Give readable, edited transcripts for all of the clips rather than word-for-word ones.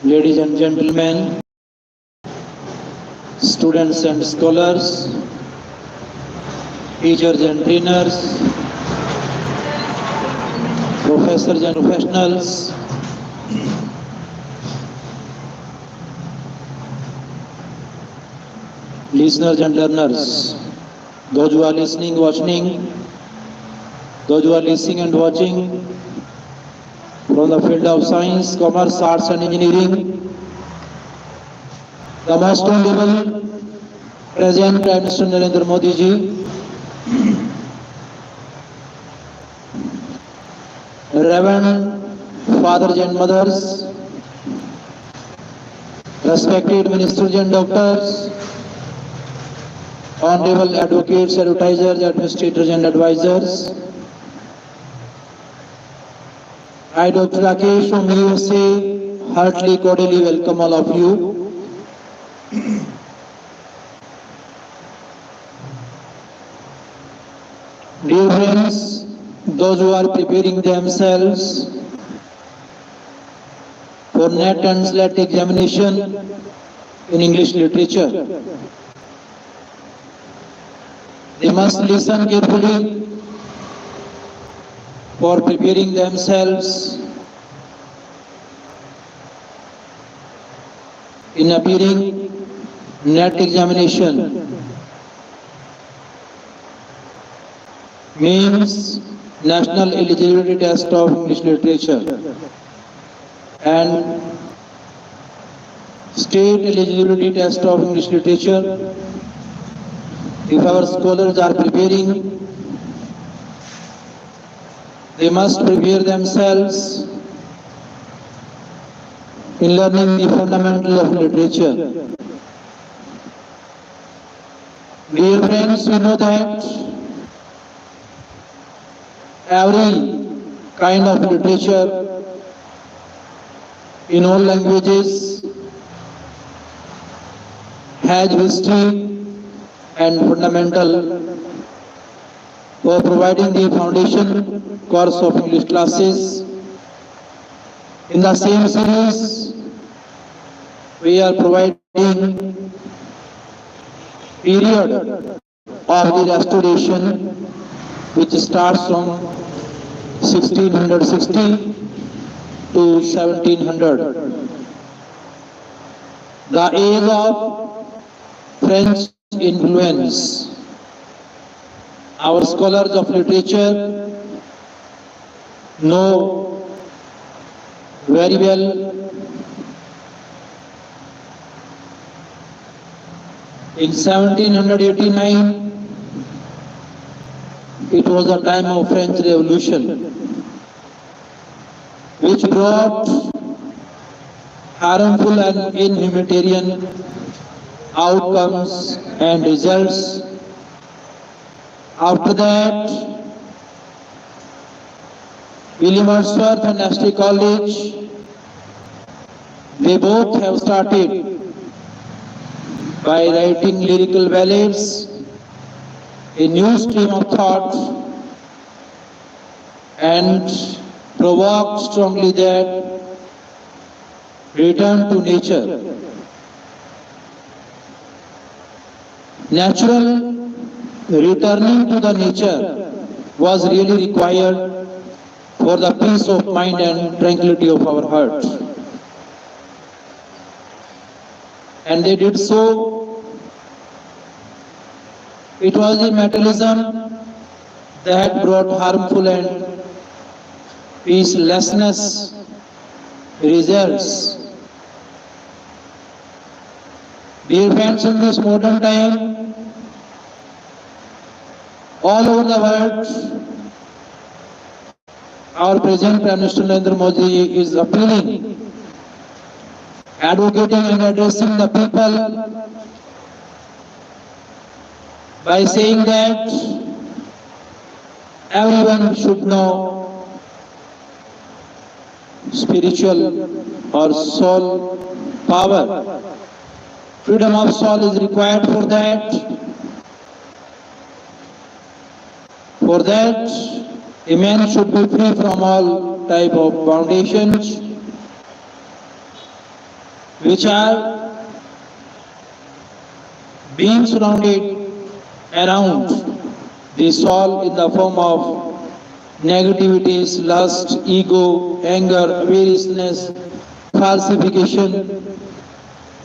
ladies and gentlemen, students and scholars, teachers and trainers, professors and professionals, listeners and learners, those who are listening, those who are listening and watching from the field of science, commerce, arts and engineering, the most honorable President Prime Minister Narendra Modi ji, Reverend fathers and mothers, respected ministers and doctors, honorable advocates, advertisers, administrators and advisors, I, Dr. Rakesh from USA, heartily, cordially welcome all of you. Dear friends, those who are preparing themselves for NET and SLET examination in English literature, they must listen carefully for preparing themselves in appearing NET examination. Means National Eligibility Test of English Literature and State Eligibility Test of English Literature. If our scholars are preparing, they must prepare themselves in learning the fundamentals of literature. Dear friends, we know that every kind of literature in all languages has history and fundamental for providing the foundation course of English classes. In the same series, we are providing period of the restoration, which starts from 1660 to 1700. The age of French influence. Our scholars of literature know very well in 1789 it was the time of French Revolution, which brought harmful and inhumanitarian outcomes and results. After that, William Wordsworth and Ashley College, they both have started by writing lyrical ballads, a new stream of thought, and provoked strongly that return to nature. Natural returning to the nature was really required for the peace of mind and tranquility of our heart. And they did so. It was the materialism that brought harmful and peacelessness results. Dear friends, in this modern time, all over the world, our President Prime Minister Narendra Modi is appealing, advocating and addressing the people by saying that everyone should know spiritual or soul power. Freedom of soul is required for that. For that, a man should be free from all type of foundations which are being surrounded around the soul in the form of negativities, lust, ego, anger, variousness, falsification.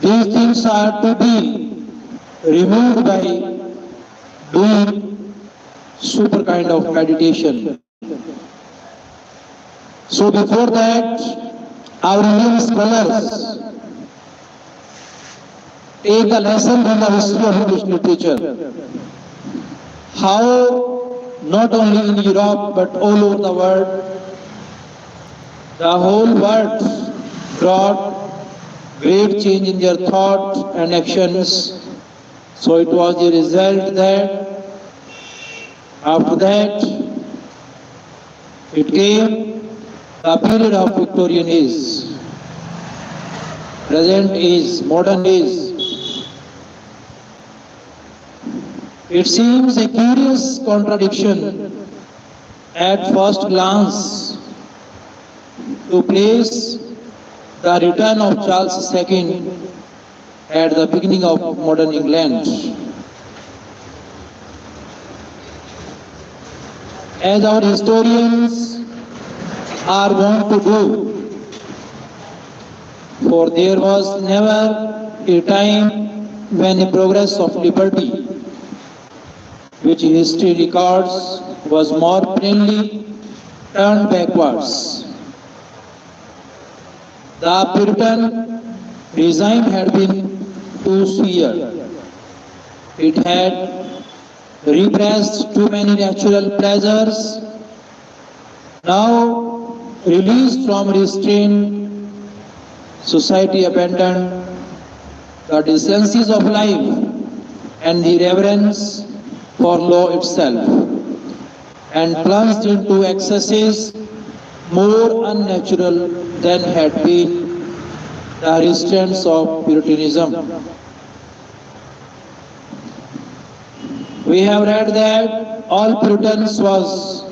These things are to be removed by doing super kind of meditation. So before that, our Indian scholars take a lesson from the history of English literature. How not only in Europe but all over the world, the whole world brought great change in their thought and actions. So it was the result that after that it came the period of Victorian age, present age, modern age. It seems a curious contradiction at first glance to place the return of Charles II at the beginning of modern England. As our historians are wont to do, for there was never a time when the progress of liberty, which history records, was more plainly turned backwards. The Puritan regime had been too severe. It had repressed too many natural pleasures. Now, released from restraint, society abandoned the decencies of life and the reverence for law itself, and plunged into excesses more unnatural than had been the restraints of Puritanism. We have read that all Puritans was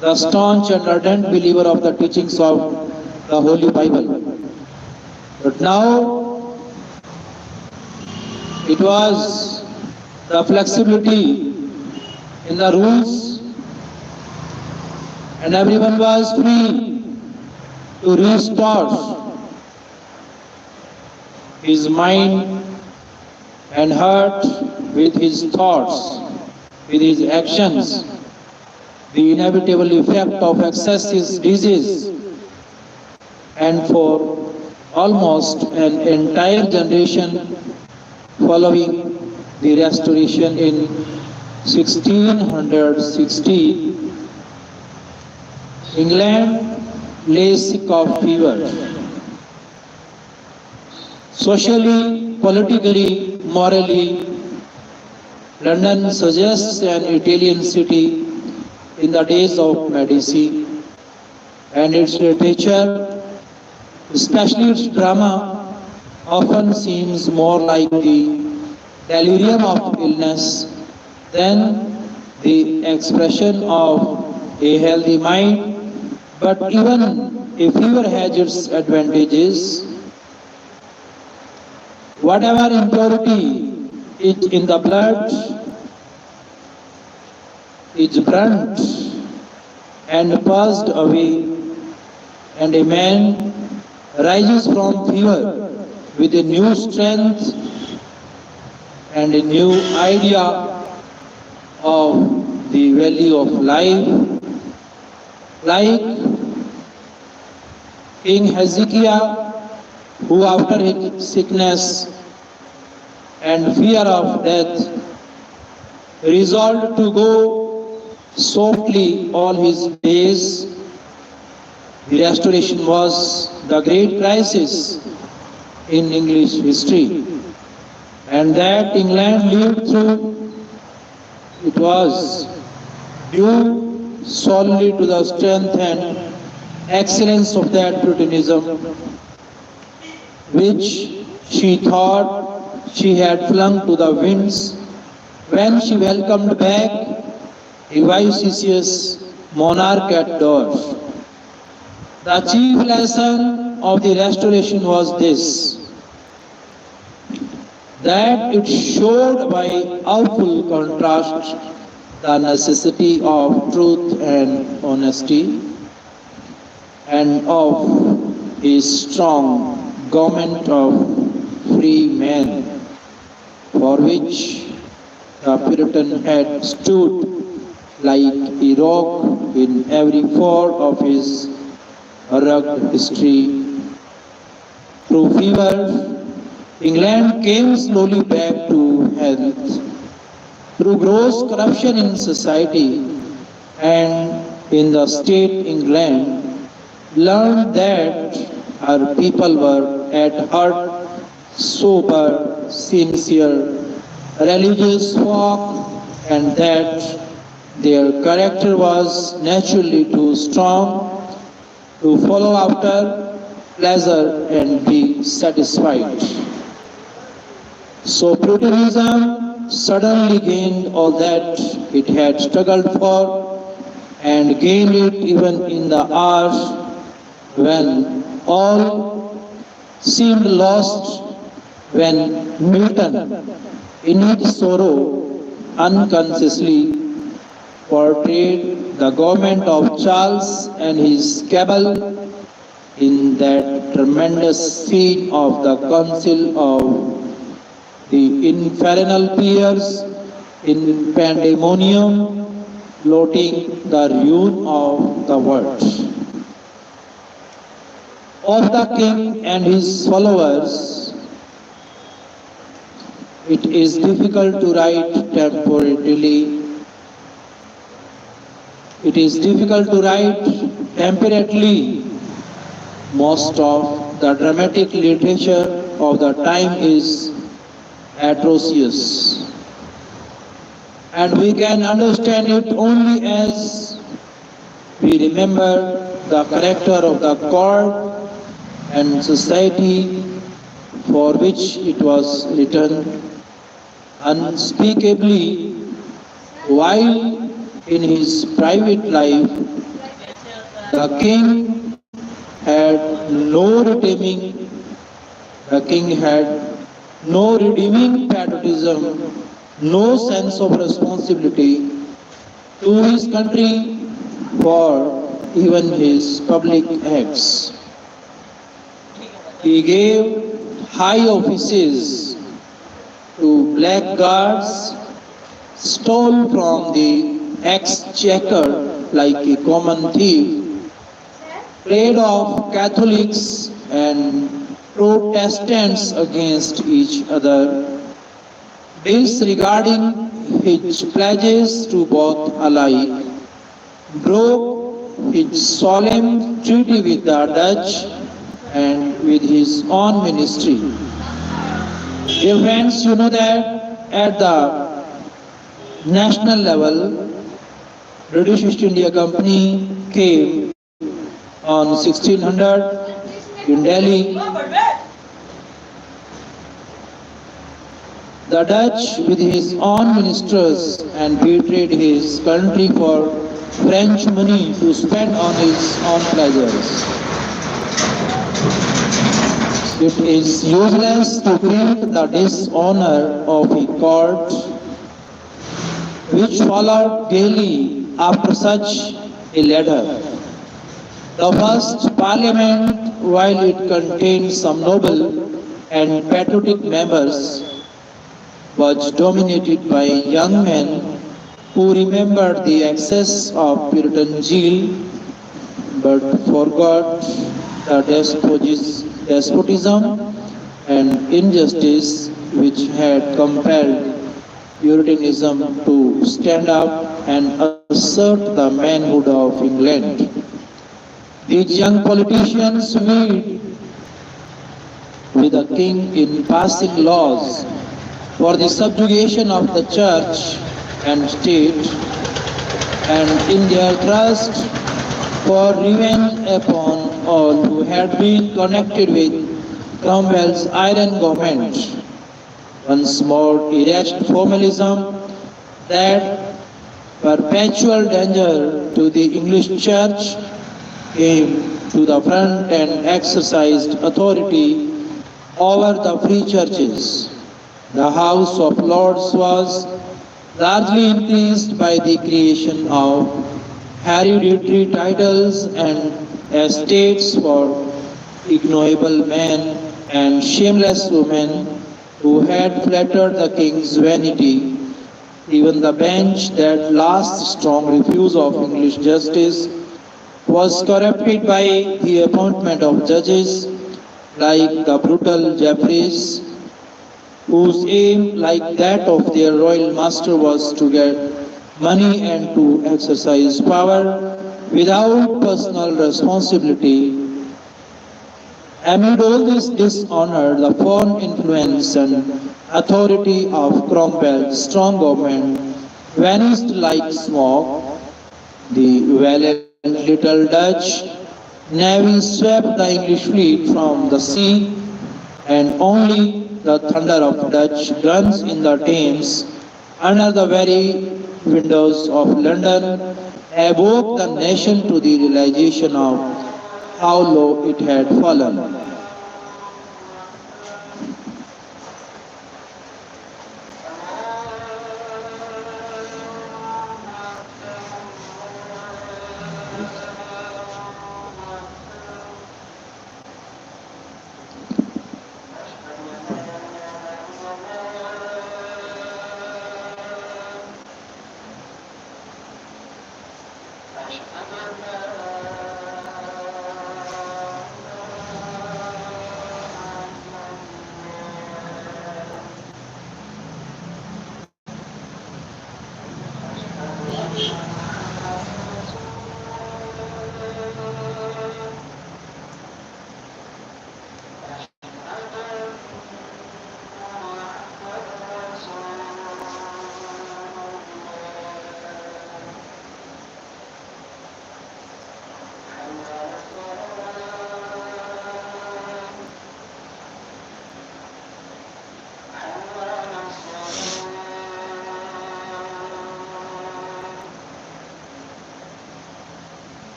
the staunch and ardent believer of the teachings of the Holy Bible. But now it was the flexibility in the rules, and everyone was free to restore his mind and heart with his thoughts, with his actions. The inevitable effect of excess is disease, and for almost an entire generation following the restoration in 1660, England lay sick of fever. Socially, politically, morally, London suggests an Italian city in the days of Medici, and its literature, especially its drama, often seems more like the delirium of illness than the expression of a healthy mind. But even a fever has its advantages. Whatever impurity is in the blood is burnt and passed away, and a man rises from fever with a new strength and a new idea of the value of life, like King Hezekiah, who after his sickness and fear of death resolved to go softly all his days. The restoration was the great crisis in English history, and that England lived through, it was due solely to the strength and excellence of that Puritanism, which she thought she had flung to the winds when she welcomed back a vivacious monarch at doors. The chief lesson of the Restoration was this, that it showed by awful contrast the necessity of truth and honesty and of a strong government of free men, for which the Puritan had stood like a rock in every ford of his rugged history. Through fever, England came slowly back to health. Through gross corruption in society and in the state, England learned that her people were at heart sober, sincere, religious folk, and that their character was naturally too strong to follow after pleasure and be satisfied. So Puritanism suddenly gained all that it had struggled for and gained it even in the hours when all seemed lost, when Milton, in his sorrow, unconsciously portrayed the government of Charles and his cabal in that tremendous scene of the Council of the Infernal Peers in pandemonium, plotting the ruin of the world. Of the king and his followers, it is difficult to write temporarily. It is difficult to write temperately. Most of the dramatic literature of the time is atrocious. And we can understand it only as we remember the character of the court and society for which it was written. Unspeakably, while in his private life, the king had no redeeming, patriotism, no sense of responsibility to his country for even his public acts. He gave high offices to blackguards, stole from the exchequer like a common thief, played off Catholics and Protestants against each other, disregarding his pledges to both alike, broke his solemn treaty with the Dutch and with his own ministry. Dear friends, you know that at the national level, British East India Company came on 1600 in Delhi. The Dutch, with his own ministers, and betrayed his country for French money to spend on his own pleasures. It is useless to treat the dishonor of a court which followed gaily after such a letter. The first parliament, while it contained some noble and patriotic members, was dominated by young men who remembered the excess of Puritan zeal but forgot the despotism and injustice which had compelled Puritanism to stand up and assert the manhood of England. These young politicians vied with the king in passing laws for the subjugation of the church and state, and in their trust for revenge upon all who had been connected with Cromwell's iron government. Once more erased formalism, that perpetual danger to the English church, came to the front and exercised authority over the free churches. The House of Lords was largely increased by the creation of hereditary titles and estates for ignoble men and shameless women who had flattered the king's vanity. Even the bench, that last strong refuge of English justice, was corrupted by the appointment of judges like the brutal Jeffreys, whose aim, like that of their royal master, was to get money and to exercise power without personal responsibility. Amid all this dishonor, the foreign influence and authority of Cromwell's strong government vanished like smoke. The valiant little Dutch navy swept the English fleet from the sea, and only the thunder of Dutch guns in the Thames under the very windows of London awoke the nation to the realization of how low it had fallen.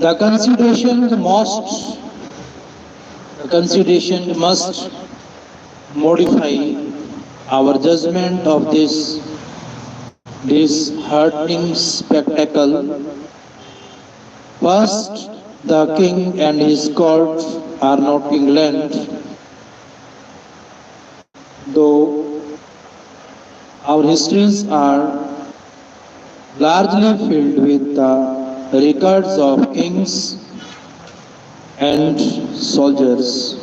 The consideration must modify our judgment of this disheartening spectacle. First, the king and his court are not England, though our histories are largely filled with the records of kings and soldiers,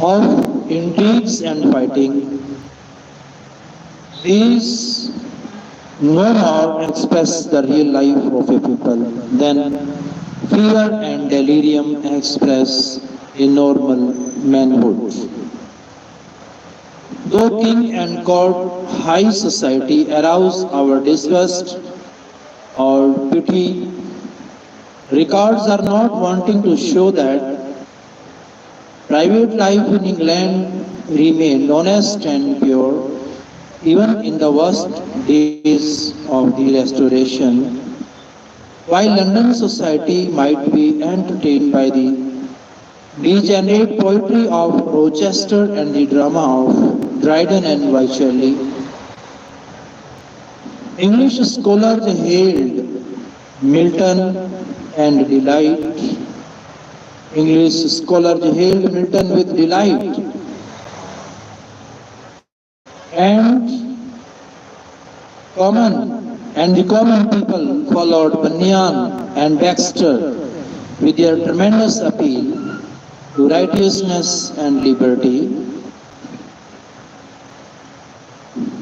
of intrigues and fighting. These no more express the real life of a people than fear and delirium express a normal manhood. Though king and court, high society arouse our disgust or pity, records are not wanting to show that private life in England remained honest and pure even in the worst days of the Restoration. While London society might be entertained by the degenerate poetry of Rochester and the drama of Dryden and Wycherley, English scholars hailed Milton and delight. English scholars hailed Milton with delight, and the common people followed Bunyan and Baxter with their tremendous appeal to righteousness and liberty.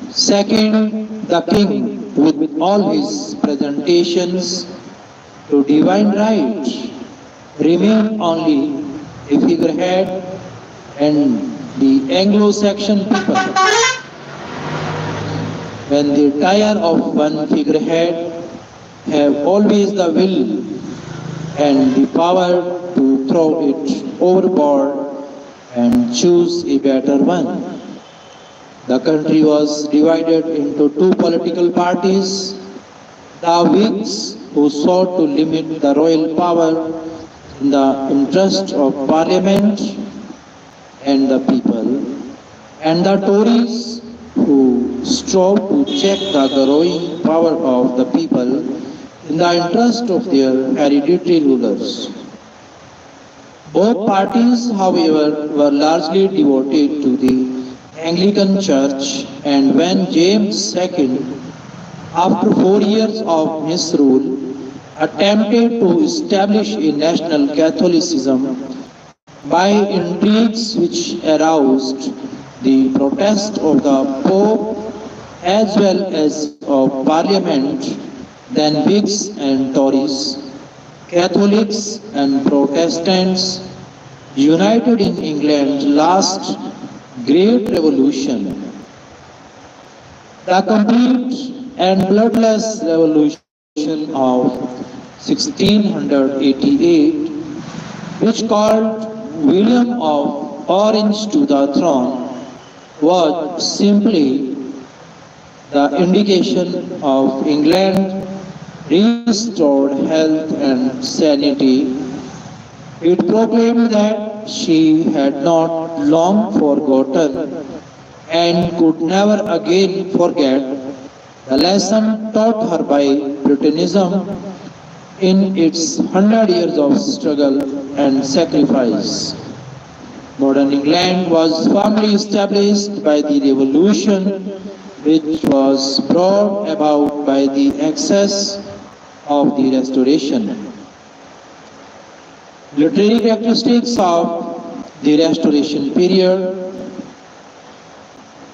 Second, the king, with all his presentations to divine right, remained only a figurehead, and the Anglo-Saxon people, when they tire of one figurehead, have always the will and the power to throw it overboard and choose a better one. The country was divided into two political parties, the Whigs, who sought to limit the royal power in the interest of Parliament and the people, and the Tories, who strove to check the growing power of the people in the interest of their hereditary rulers. Both parties, however, were largely devoted to the Anglican Church, and when James II, after 4 years of misrule, attempted to establish a national Catholicism by intrigues which aroused the protest of the Pope as well as of Parliament, then Whigs and Tories, Catholics and Protestants, united in England's last great revolution. The complete and bloodless revolution of 1688, which called William of Orange to the throne, was simply the indication of England's restored health and sanity. It proclaimed that she had not long forgotten and could never again forget the lesson taught her by Britanism in its 100 years of struggle and sacrifice. Modern England was firmly established by the revolution, which was brought about by the excess of the Restoration. Literary characteristics of the Restoration period.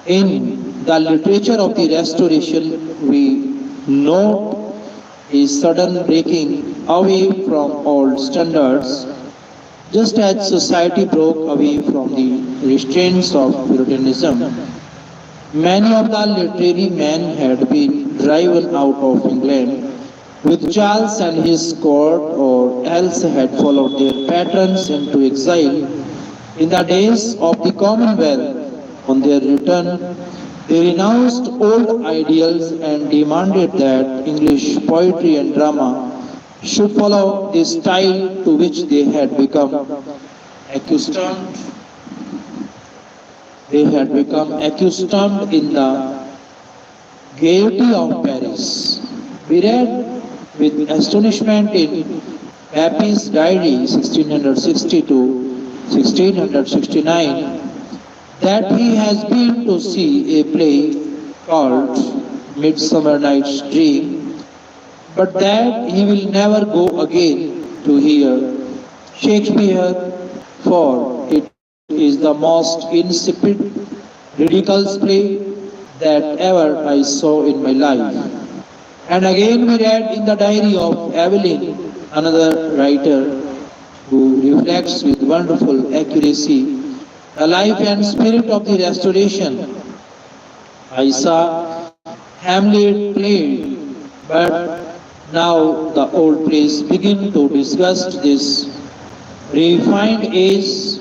In the literature of the Restoration, we note a sudden breaking away from old standards, just as society broke away from the restraints of Puritanism. Many of the literary men had been driven out of England with Charles and his court, or else had followed their patrons into exile. In the days of the Commonwealth, on their return, they renounced old ideals and demanded that English poetry and drama should follow the style to which they had become accustomed. They had become accustomed in the gaiety of Paris. We read with astonishment in Pepys' diary 1660 to 1669 that he has been to see a play called Midsummer Night's Dream, but that he will never go again to hear Shakespeare, for it is the most insipid, ridiculous play that ever I saw in my life. And again we read in the diary of Evelyn, another writer who reflects with wonderful accuracy the life and spirit of the Restoration. I saw Hamlet played, but now the old plays begin to disgust this refined age,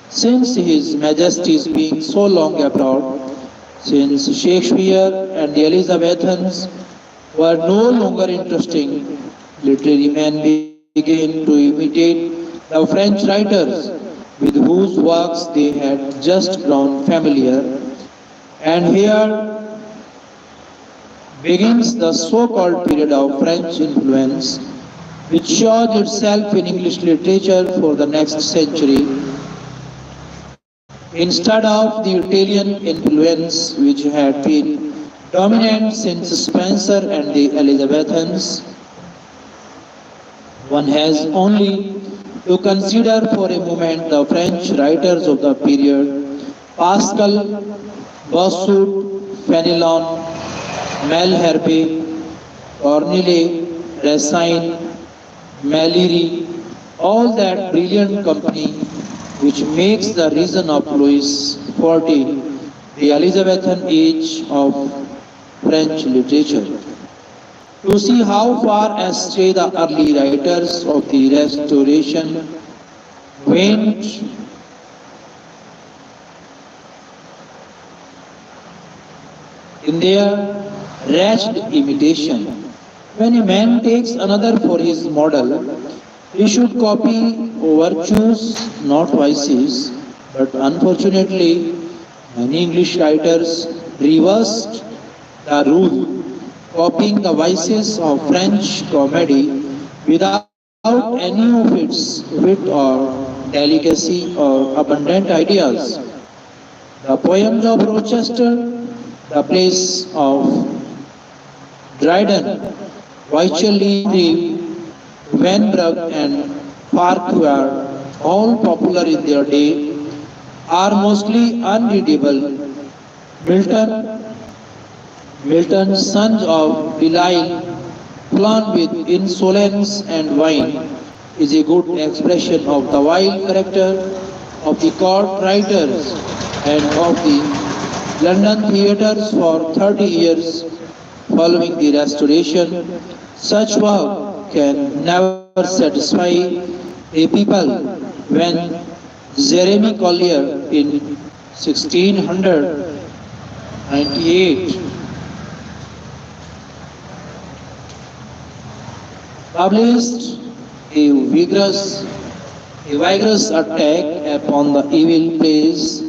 since His Majesty's being so long abroad, since Shakespeare and the Elizabethans were no longer interesting. Literary men began to imitate the French writers with whose works they had just grown familiar, and here begins the so-called period of French influence, which shows itself in English literature for the next century, instead of the Italian influence which had been dominant since Spencer and the Elizabethans. One has only to consider for a moment the French writers of the period: Pascal, Bossuet, Fenelon, Malherbe, Corneille, Racine, Malory, all that brilliant company which makes the reign of Louis XIV the Elizabethan age of French literature. To see how far astray the early writers of the Restoration went in their wretched imitation. When a man takes another for his model, he should copy virtues, not vices. But unfortunately, many English writers reversed the rule, copying the vices of French comedy without any of its wit or delicacy or abundant ideas. The poems of Rochester, the plays of Dryden, Wycherley, Vanbrugh and Farquhar, all popular in their day, are mostly unreadable. Milton, Milton's sons of Belial, flown with insolence and wine, is a good expression of the wild character of the court writers and of the London theatres for 30 years following the Restoration. Such work can never satisfy a people when Jeremy Collier in 1698 published a vigorous attack upon the evil plays,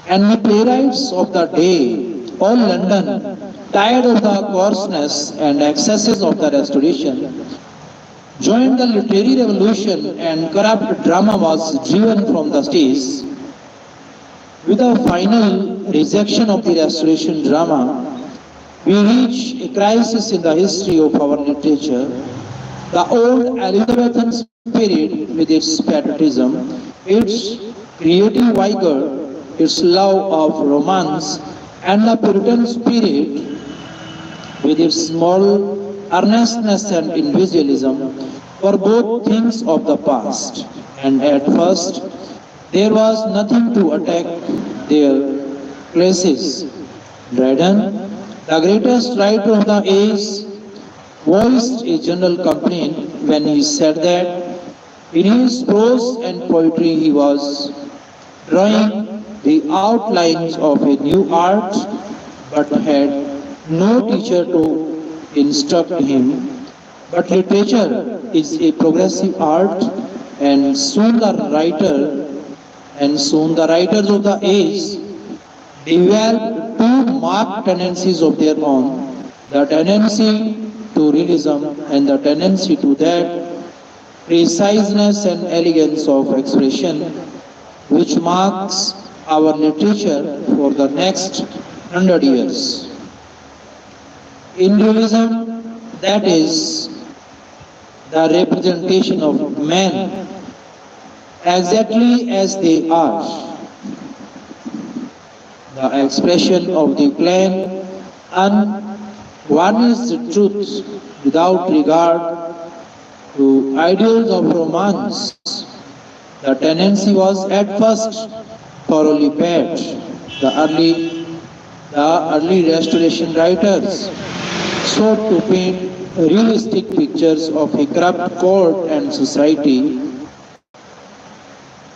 and the playwrights of the day, all London, tired of the coarseness and excesses of the Restoration, joined the literary revolution, and corrupt drama was driven from the stage. With the final rejection of the Restoration drama, we reach a crisis in the history of our literature. The old Elizabethan spirit, with its patriotism, its creative vigor, its love of romance, and the Puritan spirit, with its moral earnestness and individualism, were both things of the past. And at first, there was nothing to attack their places. Dryden, the greatest writer of the age, voiced a general complaint when he said that in his prose and poetry he was drawing the outlines of a new art, but had no teacher to instruct him. But literature is a progressive art, and soon the writers of the age developed two marked tendencies of their own: the tendency to realism and the tendency to that preciseness and elegance of expression which marks our literature for the next 100 years. In realism, that is the representation of men exactly as they are, the expression of the plain, unvarnished truth without regard to ideals of romance. The tendency was at first thoroughly bad. The early Restoration writers sought to paint realistic pictures of a corrupt court and society,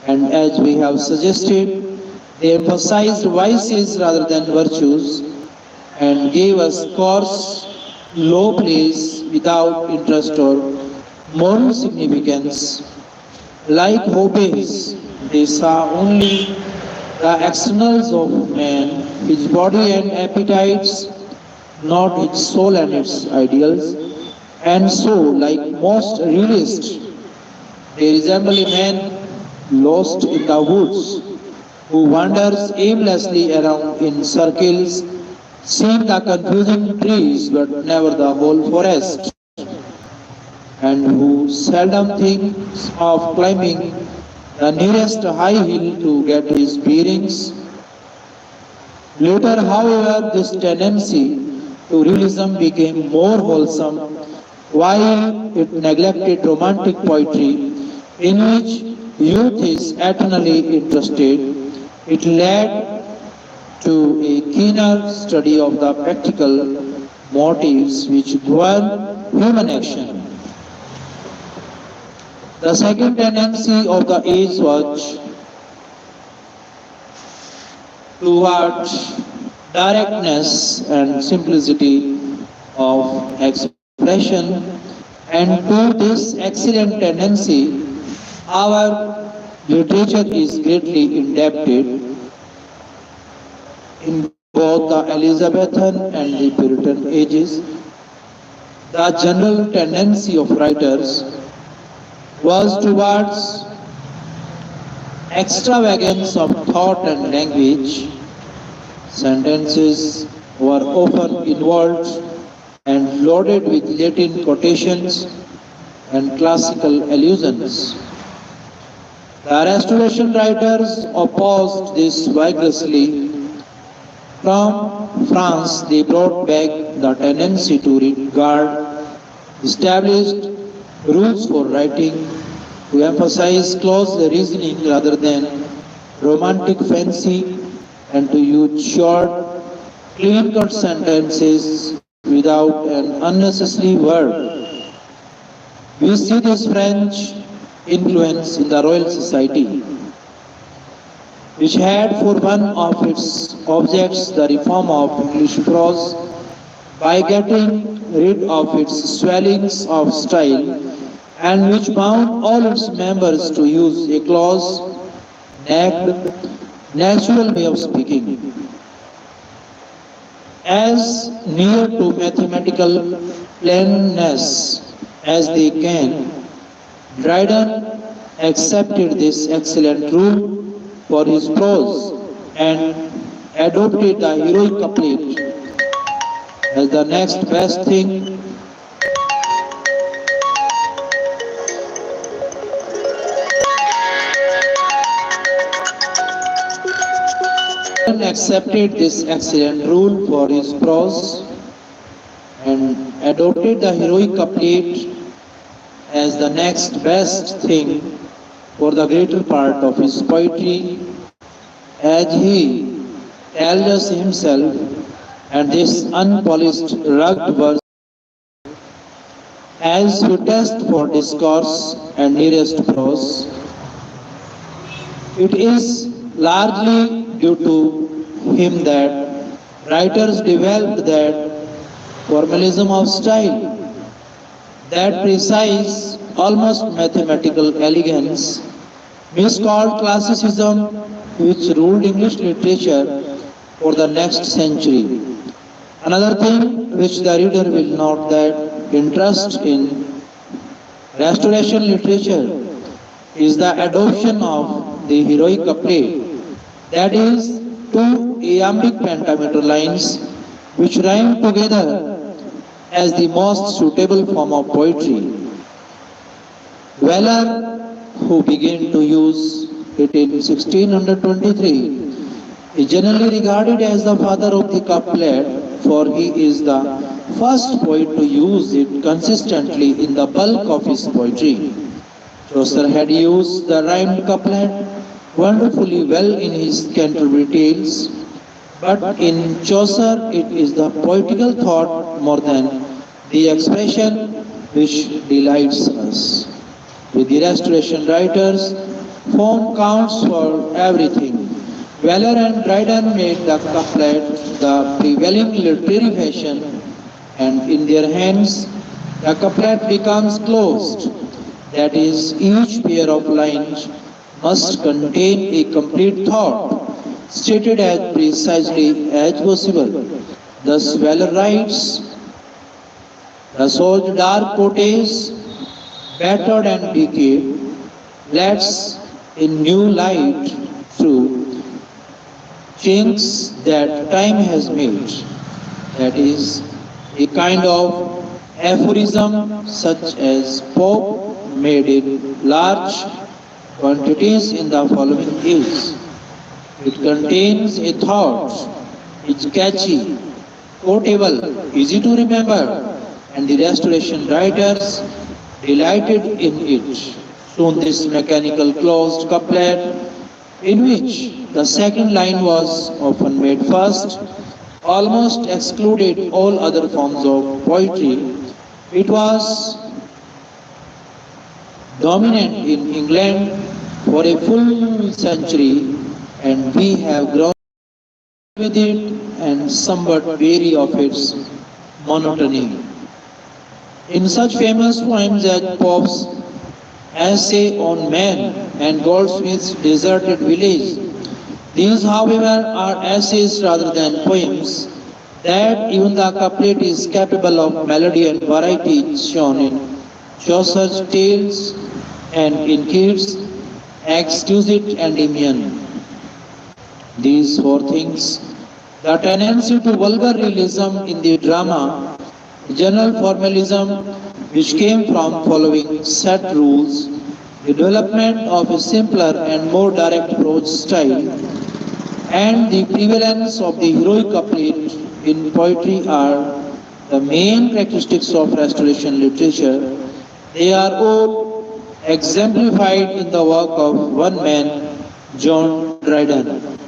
and as we have suggested, they emphasized vices rather than virtues and gave us coarse, low plays without interest or moral significance. Like Hobbes, they saw only the externals of man, his body and appetites, not its soul and its ideals. And so, like most realists, they resemble a man lost in the woods who wanders aimlessly around in circles, seeing the confusing trees but never the whole forest, and who seldom thinks of climbing the nearest high hill to get his bearings. Later, however, this tendency to realism became more wholesome while it neglected romantic poetry in which youth is eternally interested. It led to a keener study of the practical motives which govern human action. The second tendency of the age was toward directness and simplicity of expression, and to this excellent tendency, our literature is greatly indebted in both the Elizabethan and the Puritan ages. The general tendency of writers was towards extravagance of thought and language. Sentences were often involved and loaded with Latin quotations and classical allusions. The Restoration writers opposed this vigorously. From France, they brought back the tendency to regard established rules for writing, to emphasize close reasoning rather than romantic fancy, and to use short, clean-cut sentences without an unnecessary word. We see this French influence in the Royal Society, which had for one of its objects the reform of English prose by getting rid of its swellings of style, and which bound all its members to use a close, naked, natural way of speaking. As near to mathematical plainness as they can, Dryden accepted this excellent rule for his prose and adopted the heroic couplet as the next best thing. Dryden accepted this excellent rule for his prose and adopted the heroic couplet as the next best thing for the greater part of his poetry, as he tells us himself, and this unpolished, rugged verse as fittest for discourse and nearest prose. It is largely due to him that writers developed that formalism of style, that precise, almost mathematical elegance, miscalled classicism, which ruled English literature for the next century. Another thing which the reader will note that interest in Restoration literature is the adoption of the heroic couplet, that is, two iambic pentameter lines which rhyme together as the most suitable form of poetry. Weller, who began to use it in 1623, is generally regarded as the father of the couplet, for he is the first poet to use it consistently in the bulk of his poetry. Chaucer had used the rhymed couplet wonderfully well in his Canterbury Tales, but in Chaucer it is the poetical thought more than the expression which delights us. With the Restoration writers, form counts for everything. Weller and Dryden made the couplet the prevailing literary fashion, and in their hands the couplet becomes closed. That is, each pair of lines must contain a complete thought, stated as precisely as possible. Thus valor writes, the soul's dark coates, battered and decayed, lets in new light through chinks that time has made. That is a kind of aphorism such as Pope made in large quantities in the following is. It contains a thought, it's catchy, quotable, easy to remember, and the restoration writers delighted in it. Soon this mechanical closed couplet, in which the second line was often made first, almost excluded all other forms of poetry. It was dominant in England for a full century, and we have grown with it and somewhat weary of its monotony. In such famous poems as Pope's Essay on Man and Goldsmith's Deserted Village, these, however, are essays rather than poems, that even the couplet is capable of melody and variety shown in Chaucer's tales and in Keats' Exquisite Endymion. These four things, the tendency to vulgar realism in the drama, general formalism which came from following set rules, the development of a simpler and more direct prose style, and the prevalence of the heroic couplet in poetry are the main characteristics of Restoration literature. They are all exemplified in the work of one man, John Dryden.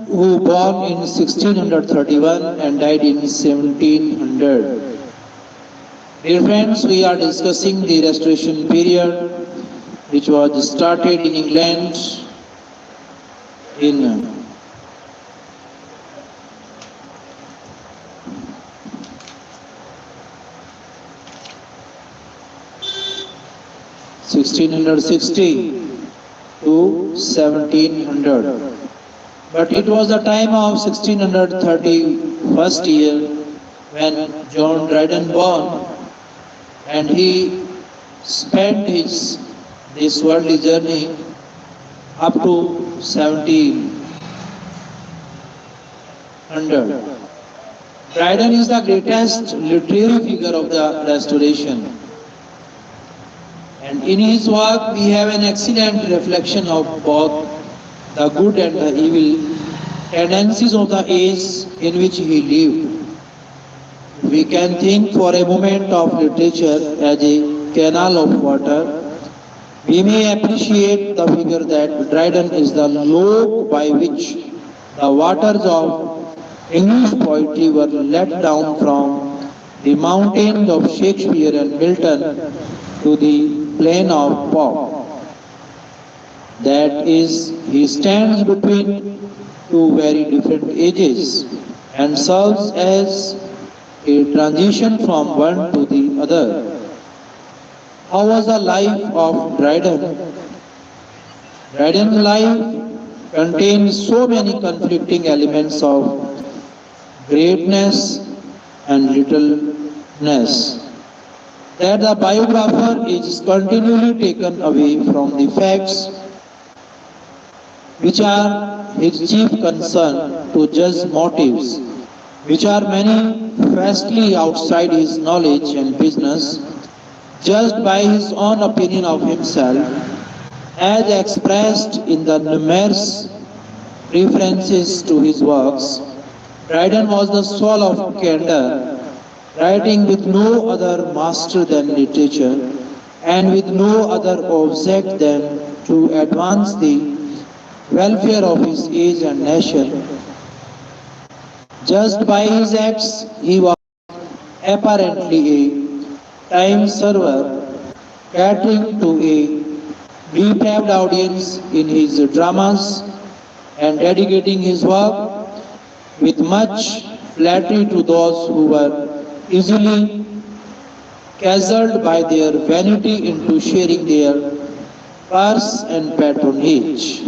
Who born in 1631 and died in 1700. Dear friends, we are discussing the Restoration period, which was started in England in 1660 to 1700. But it was the time of 1631st year when John Dryden born, and he spent this worldly journey up to 1700. Dryden is the greatest literary figure of the Restoration. And in his work we have an excellent reflection of both the good and the evil tendencies of the age in which he lived. We can think for a moment of literature as a canal of water. We may appreciate the figure that Dryden is the log by which the waters of English poetry were let down from the mountains of Shakespeare and Milton to the plain of Pope. That is, he stands between two very different ages and serves as a transition from one to the other. How was the life of Dryden? Dryden's life contains so many conflicting elements of greatness and littleness that the biographer is continually taken away from the facts which are his chief concern to judge motives, which are manifestly outside his knowledge and business, judged by his own opinion of himself, as expressed in the numerous references to his works. Dryden was the soul of candor, writing with no other master than literature, and with no other object than to advance the welfare of his age and nation. Judged by his acts, he was apparently a time server, catering to a depraved audience in his dramas and dedicating his work with much flattery to those who were easily dazzled by their vanity into sharing their purse and patronage.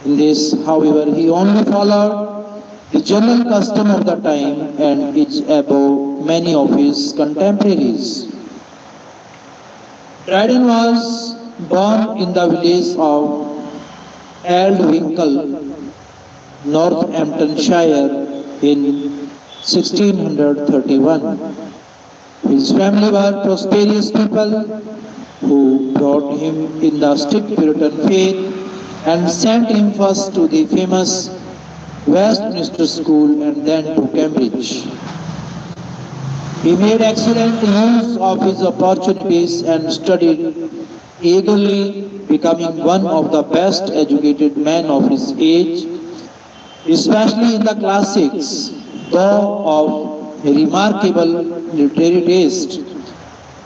In this, however, he only followed the general custom of the time and is above many of his contemporaries. Dryden was born in the village of Aldwinkle, Northamptonshire in 1631. His family were prosperous people who brought him in the strict Puritan faith and sent him first to the famous Westminster School and then to Cambridge. He made excellent use of his opportunities and studied eagerly, becoming one of the best educated men of his age, especially in the classics, though of remarkable literary taste.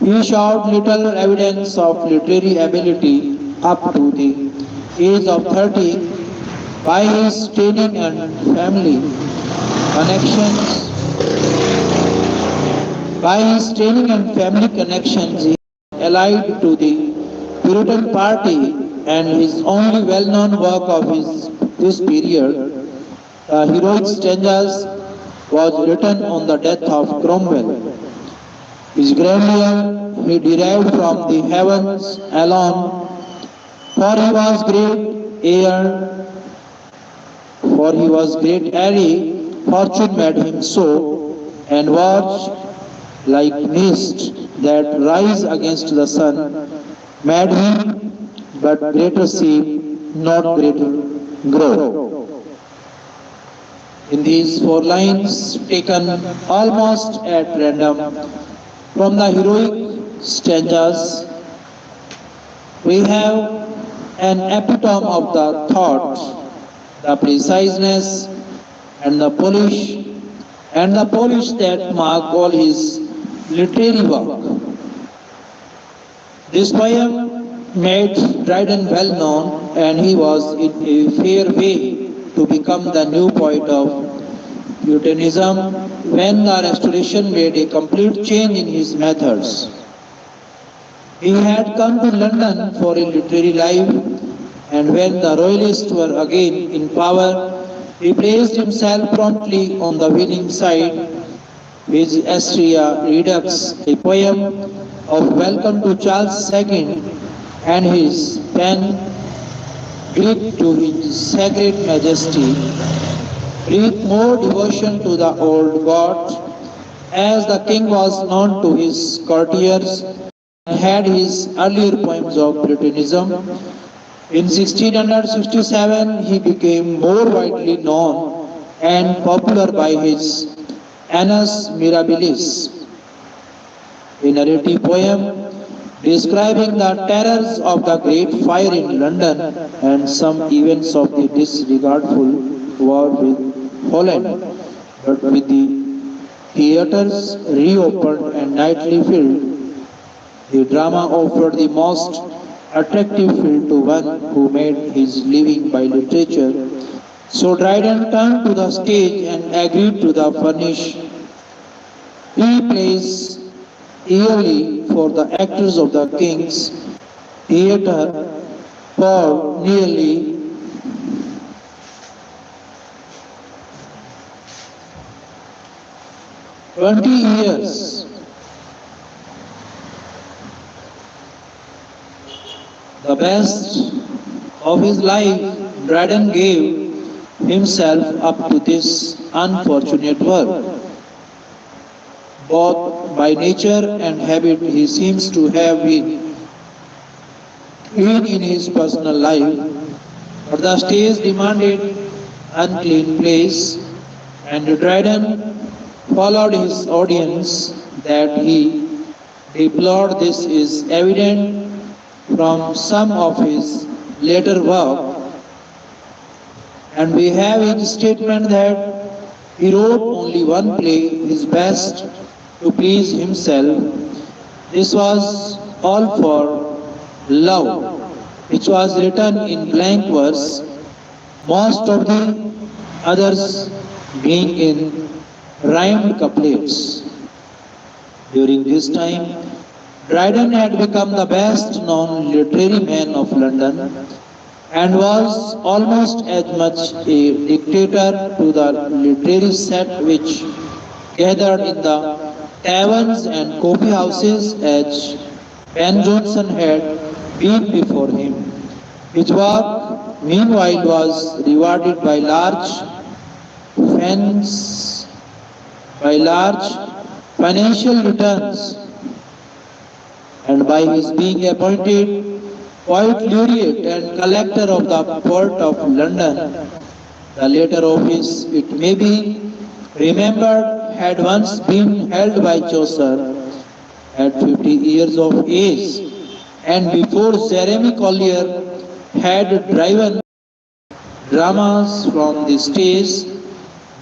He showed little evidence of literary ability up to the age of 30 by his training and family connections. By his training and family connections, he was allied to the Puritan party, and his only well-known work of this period, the heroic stanzas, was written on the death of Cromwell. His grandeur he derived from the heavens alone, for he was great heir, fortune made him so, and was like mist that rise against the sun, made him but greater seed, not greater grow. In these 4 lines, taken almost at random from the heroic stanzas, we have an epitome of the thought, the preciseness and the polish that mark all his literary work. This poem made Dryden well known, and he was in a fair way to become the new poet of Puritanism when the Restoration made a complete change in his methods. He had come to London for a literary life, and when the Royalists were again in power, he placed himself promptly on the winning side. His Astrea Redux, a poem of welcome to Charles II, and his pen, Greek to his sacred majesty, breathed more devotion to the old God, as the king was known to his courtiers and had his earlier poems of Puritanism. In 1667, he became more widely known and popular by his Annus Mirabilis, a narrative poem describing the terrors of the Great Fire in London and some events of the disregardful war with Holland. But with the theatres reopened and nightly filled, the drama offered the most attractive field to one who made his living by literature. So Dryden turned to the stage and agreed to the furnish. He plays yearly for the actors of the King's Theatre for nearly 20 years. The best of his life, Dryden gave himself up to this unfortunate work. Both by nature and habit, he seems to have been clean in his personal life, but the stage demanded unclean place, and Dryden followed his audience. That he deplored this is evident from some of his later work, and we have his statement that he wrote only one play, his best, to please himself. This was all for love, which was written in blank verse, most of the others being in rhymed couplets. During this time, Dryden had become the best known literary man of London and was almost as much a dictator to the literary set which gathered in the taverns and coffee houses as Ben Jonson had been before him. His work, meanwhile, was rewarded fans, by large financial returns and by his being appointed poet laureate and collector of the Port of London. The latter office, it may be remembered, had once been held by Chaucer at 50 years of age, and before Jeremy Collier had driven dramas from the stage,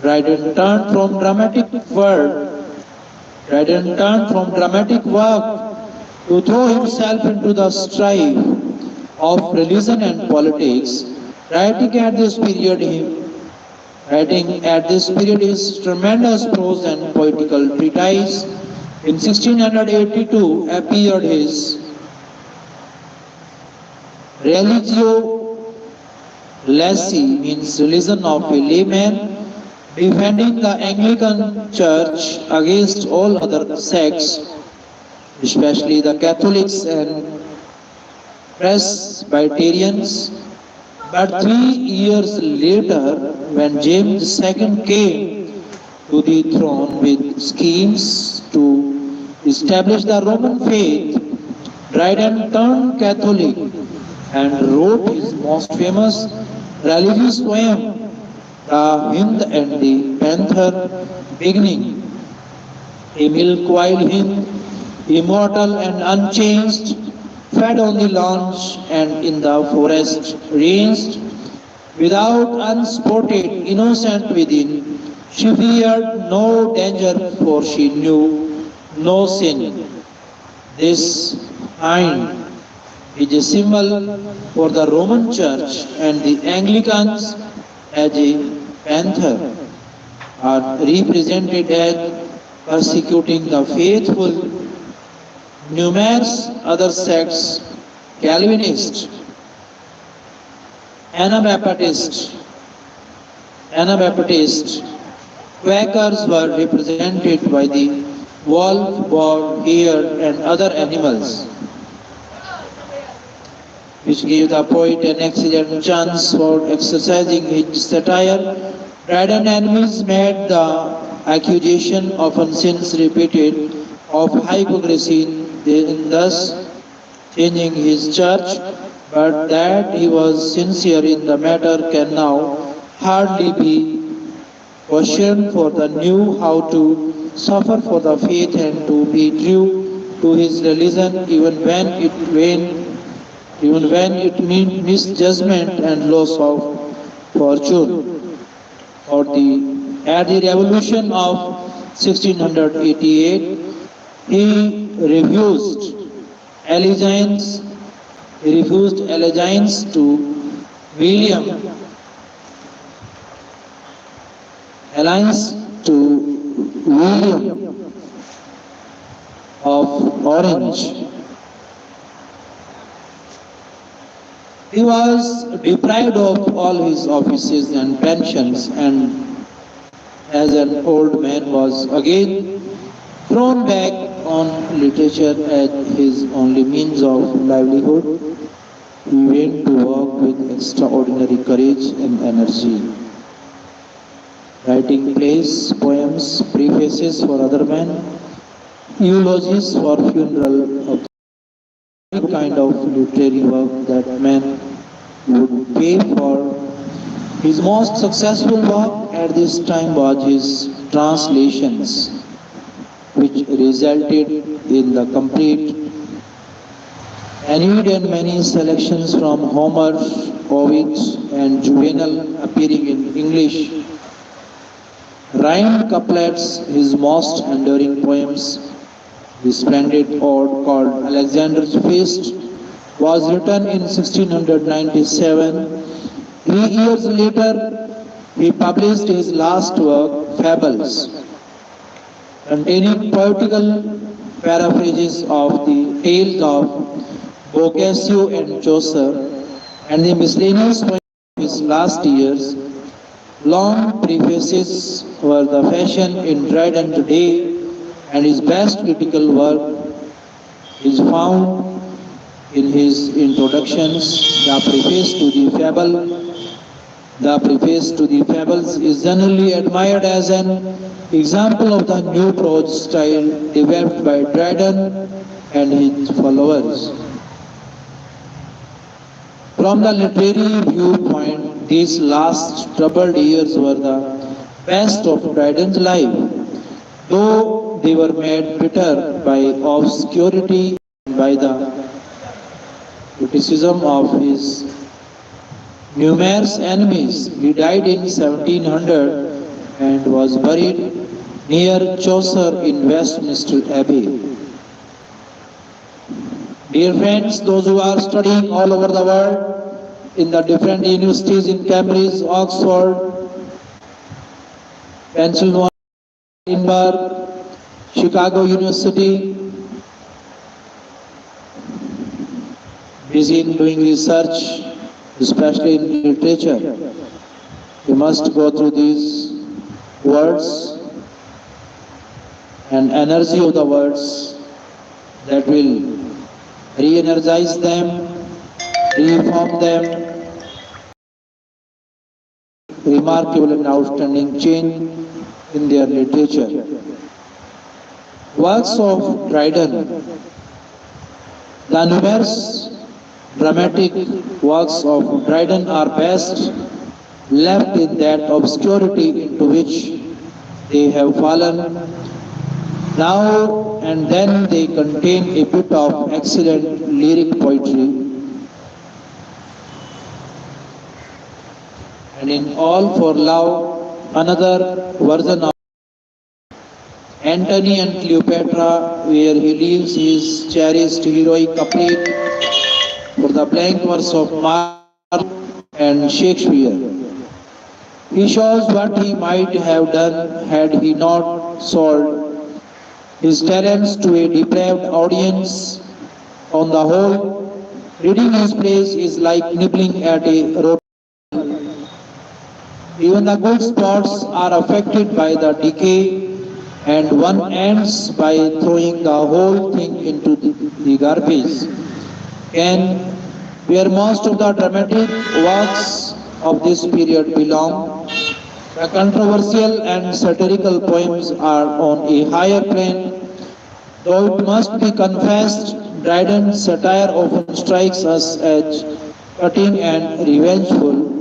Dryden turned from dramatic work to throw himself into the strife of religion and politics. Writing at this period his tremendous prose and poetical treatise. In 1682 appeared his Religio Laici, means religion of a layman, defending the Anglican Church against all other sects, especially the Catholics and Presbyterians. But 3 years later, when James II came to the throne with schemes to establish the Roman faith, Dryden turned Catholic and wrote his most famous religious poem, The Hind and the Panther, beginning, a milk-while hind, immortal and unchanged, fed on the lawns and in the forest ranged, without unspotted, innocent within. She feared no danger, for she knew no sin. This hind is a symbol for the Roman Church, and the Anglicans as a panther are represented as persecuting the faithful. Numerous other sects, Calvinists, Anabaptists, Quakers were represented by the wolf, boar, hare and other animals, which gave the poet an excellent chance for exercising his satire. Dryden's enemies made the accusation, often since repeated, of hypocrisy, thus changing his church, but that he was sincere in the matter can now hardly be questioned, for the knew how to suffer for the faith and to be true to his religion, even when it meant misjudgment and loss of fortune. At the revolution of 1688, he refused allegiance to William, of Orange. He was deprived of all his offices and pensions, and as an old man was again thrown back on literature as his only means of livelihood. He went to work with extraordinary courage and energy, writing plays, poems, prefaces for other men, eulogies for funeral of any kind of literary work that man would pay for. His most successful work at this time was his translations, which resulted in the complete Aeneid and many selections from Homer, Ovid and Juvenal appearing in English. Rhymed couplets, his most enduring poems. The splendid ode called Alexander's Feast was written in 1697. 3 years later, he published his last work, Fables, containing poetical paraphrases of the tales of Boccaccio and Chaucer, and the miscellaneous poems of his last years. Long prefaces were the fashion in Dryden today, and his best critical work is found in his introductions. The preface to the fables is generally admired as an example of the new prose style developed by Dryden and his followers. From the literary viewpoint, these last troubled years were the best of Dryden's life, though they were made bitter by obscurity and by the criticism of his numerous enemies. He died in 1700 and was buried near Chaucer in Westminster Abbey. Dear friends, those who are studying all over the world in the different universities in Cambridge, Oxford, Pennsylvania, Edinburgh, Chicago University, busy in doing research, especially in literature. You must go through these words and energy of the words that will re-energize them, reform them, remarkable and outstanding change in their literature. Works of Dryden. The numerous dramatic works of Dryden are best left in that obscurity into which they have fallen. Now and then they contain a bit of excellent lyric poetry. And in All for Love, another version of Antony and Cleopatra, where he leaves his cherished heroic couplet for the blank verse of Marlowe and Shakespeare. He shows what he might have done had he not sold his talents to a depraved audience. On the whole, reading his plays is like nibbling at a rotten. Even the good spots are affected by the decay, and one ends by throwing the whole thing into the garbage. And where most of the dramatic works of this period belong, the controversial and satirical poems are on a higher plane, though it must be confessed, Dryden's satire often strikes us as cutting and revengeful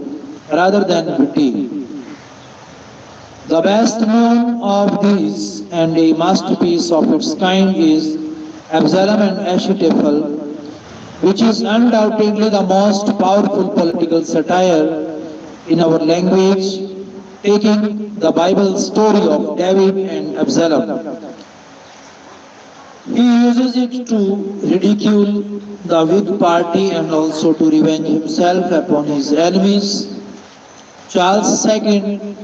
rather than witty. The best known of these, and a masterpiece of its kind, is Absalom and Ahithophel, which is undoubtedly the most powerful political satire in our language, taking the Bible story of David and Absalom. He uses it to ridicule the Whig party and also to revenge himself upon his enemies. Charles II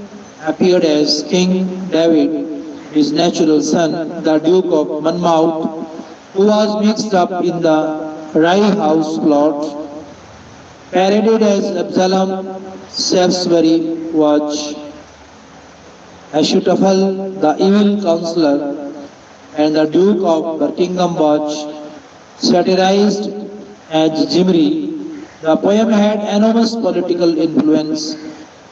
appeared as King David, his natural son, the Duke of Monmouth, who was mixed up in the Rye House plot. Paraded as Absalom, Salisbury was Ahithophel, the evil counselor, and the Duke of Buckingham was satirized as Jimri. The poem had enormous political influence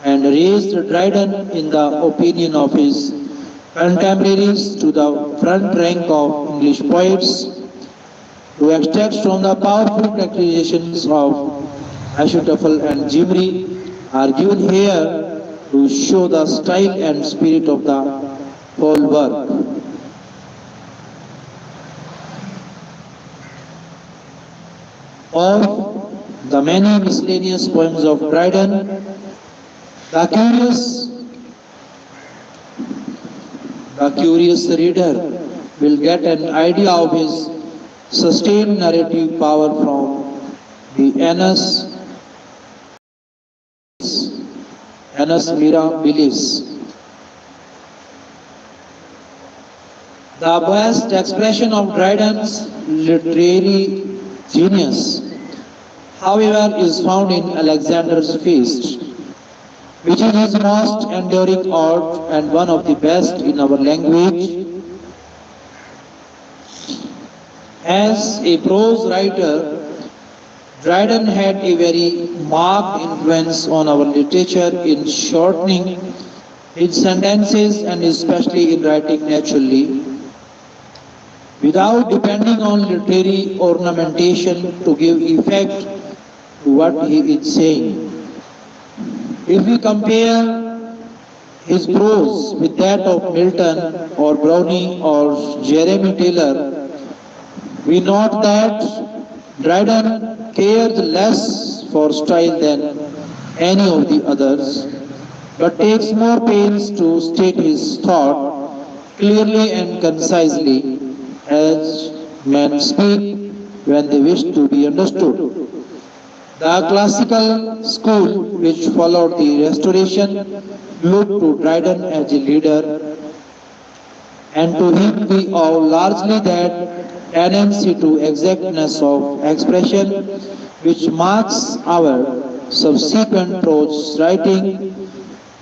and raised Dryden, in the opinion of his contemporaries, to the front rank of English poets. To extract from the powerful characterizations of Ahithophel and Jimri are given here to show the style and spirit of the whole work. Of the many miscellaneous poems of Dryden, the curious reader will get an idea of his sustained narrative power from the Annus Mirabilis. The best expression of Dryden's literary genius, however, is found in Alexander's Feast, which is his most enduring art and one of the best in our language. As a prose writer, Dryden had a very marked influence on our literature in shortening its sentences and especially in writing naturally, without depending on literary ornamentation to give effect to what he is saying. If we compare his prose with that of Milton or Browning or Jeremy Taylor, we note that Dryden cared less for style than any of the others, but takes more pains to state his thought clearly and concisely, as men speak when they wish to be understood. The classical school which followed the Restoration looked to Dryden as a leader, and to him we owe largely that tendency to exactness of expression which marks our subsequent prose writing.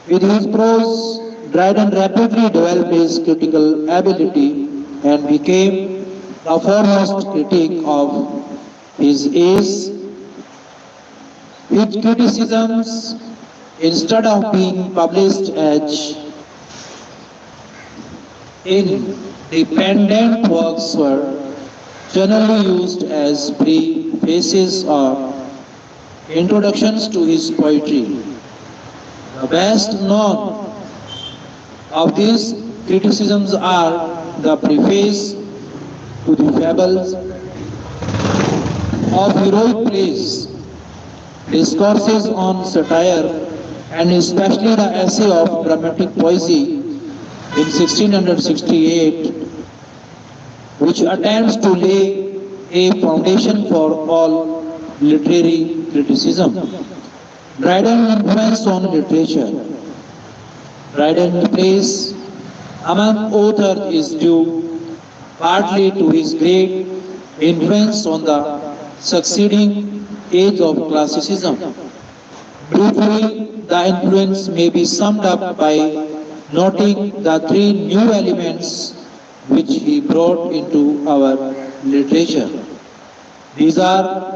With his prose, Dryden rapidly developed his critical ability and became the foremost critic of his age. His criticisms, instead of being published as independent works, were generally used as prefaces or introductions to his poetry. The best known of these criticisms are the preface to the fables of heroic plays, discourses on satire, and especially the essay of dramatic poesy in 1668, which attempts to lay a foundation for all literary criticism. Dryden's influence on literature. Dryden's place among authors is due partly to his great influence on the succeeding age of classicism. Briefly, the influence may be summed up by noting the three new elements which he brought into our literature. These are: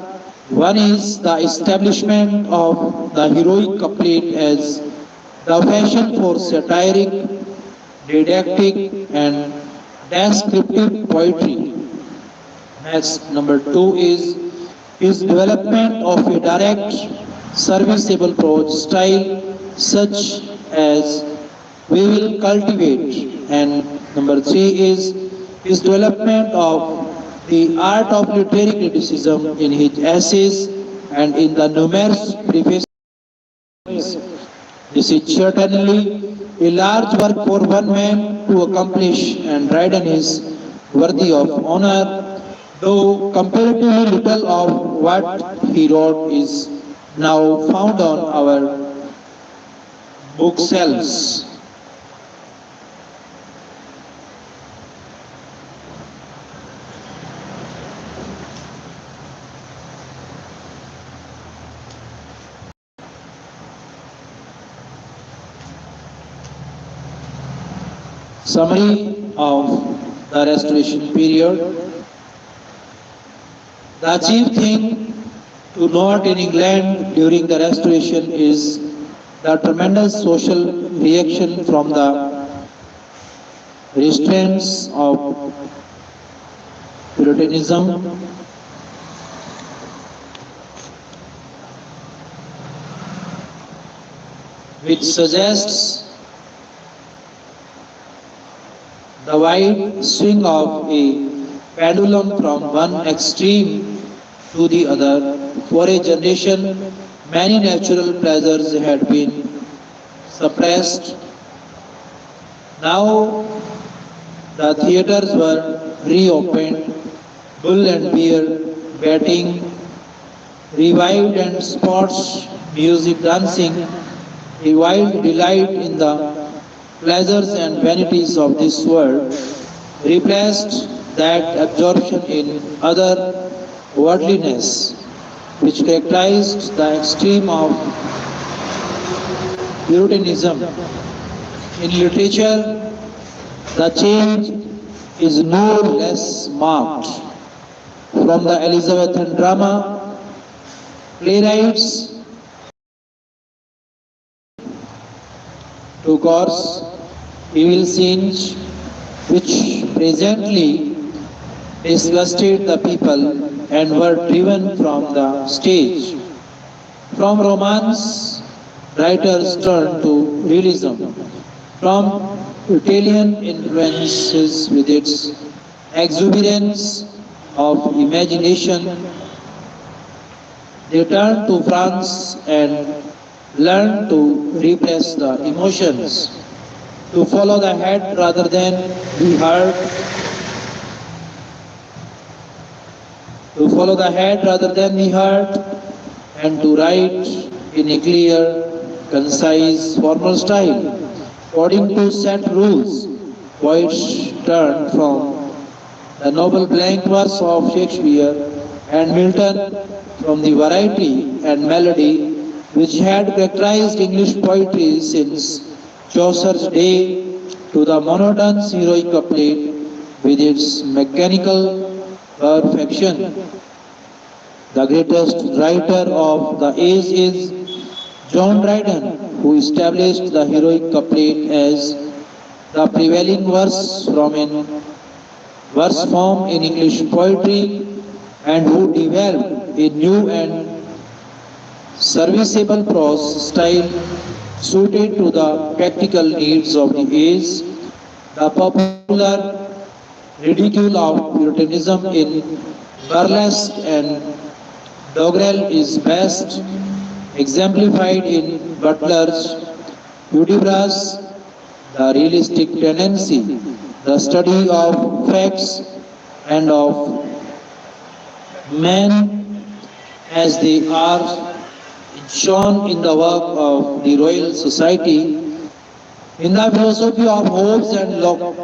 one is the establishment of the heroic couplet as the fashion for satiric, didactic, and descriptive poetry. Next, number two is his development of a direct, serviceable prose style such as we will cultivate. And number three is his development of the art of literary criticism in his essays and in the numerous prefaces. This is certainly a large work for one man to accomplish, and Dryden is worthy of honor, though comparatively little of what he wrote is now found on our bookshelves. Summary of the Restoration period. The chief thing to note in England during the Restoration is the tremendous social reaction from the restraints of Puritanism, which suggests the wide swing of a pendulum from one extreme to the other. For a generation, many natural pleasures had been suppressed. Now the theatres were reopened, bull and beer, betting, revived, and sports, music, dancing, a wild delight in the pleasures and vanities of this world. replaced that absorption in other worldliness, which characterized the extreme of Puritanism. In literature, the change is no less marked. From the Elizabethan drama, playwrights to course evil scenes which presently disgusted the people and were driven from the stage. From romance, writers turned to realism. From Italian influences with its exuberance of imagination, they turned to France and learned to repress the emotions, to follow the head rather than the heart, to follow the head rather than the heart, and to write in a clear, concise, formal style, according to set rules. Poets turned from the noble blank verse of Shakespeare and Milton, from the variety and melody which had characterized English poetry since Chaucer's day, to the monotonous heroic couplet with its mechanical perfection. The greatest writer of the age is John Dryden, who established the heroic couplet as the prevailing verse form in English poetry, and who developed a new and serviceable prose style suited to the practical needs of the age. The popular ridicule of Puritanism in burlesque and doggerel is best exemplified in Butler's Hudibras, the realistic tendency, the study of facts and of men as they are shown in the work of the Royal Society, in the philosophy of Hobbes and Locke,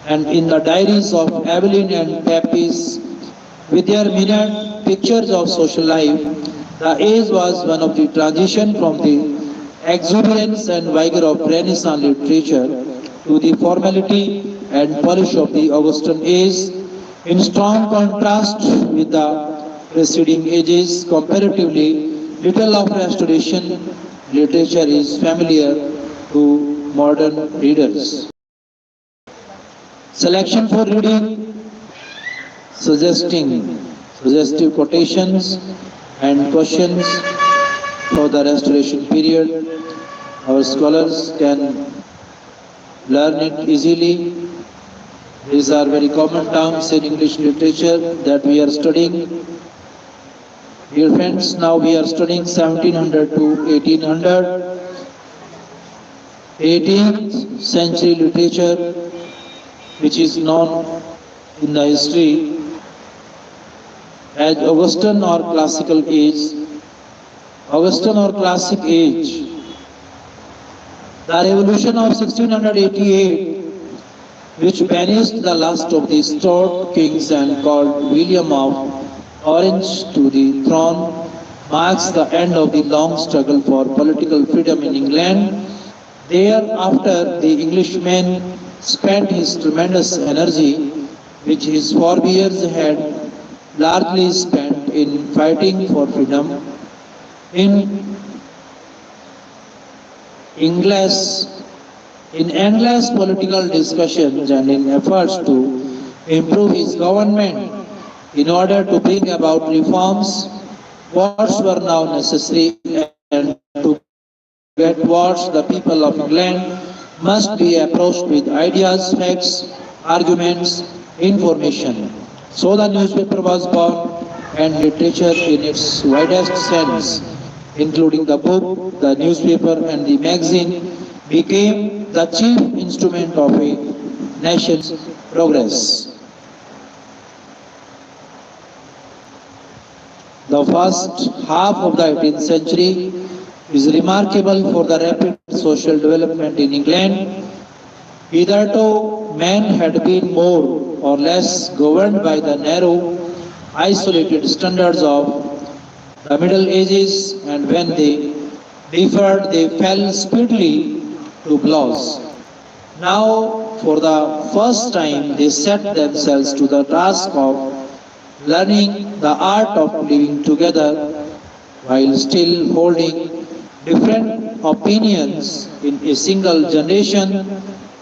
and in the diaries of Evelyn and Pepys, with their minute pictures of social life. The age was one of the transition from the exuberance and vigor of Renaissance literature to the formality and polish of the Augustan age, in strong contrast with the preceding ages. Comparatively, little of Restoration literature is familiar to modern readers. Selection for reading, suggestive quotations and questions for the Restoration period. Our scholars can learn it easily. These are very common terms in English literature that we are studying. Dear friends, now we are studying 1700 to 1800, 18th century literature, which is known in the history as Augustan or Classical Age. Augustan or Classic Age. The revolution of 1688, which banished the last of the Stuart kings and called William of Orange to the throne, marks the end of the long struggle for political freedom in England. Thereafter, the Englishman spent his tremendous energy, which his forebears had largely spent in fighting for freedom, in endless political discussions and in efforts to improve his government in order to bring about reforms. Wars were now necessary, and to get wars, the people of England must be approached with ideas, facts, arguments, information. So the newspaper was born, and literature in its widest sense, including the book, the newspaper, and the magazine, became the chief instrument of a nation's progress. The first half of the 18th century is remarkable for the rapid social development in England. Hitherto, men had been more or less governed by the narrow, isolated standards of the Middle Ages, and when they differed, they fell speedily to blows. Now, for the first time, they set themselves to the task of learning the art of living together while still holding different opinions in a single generation.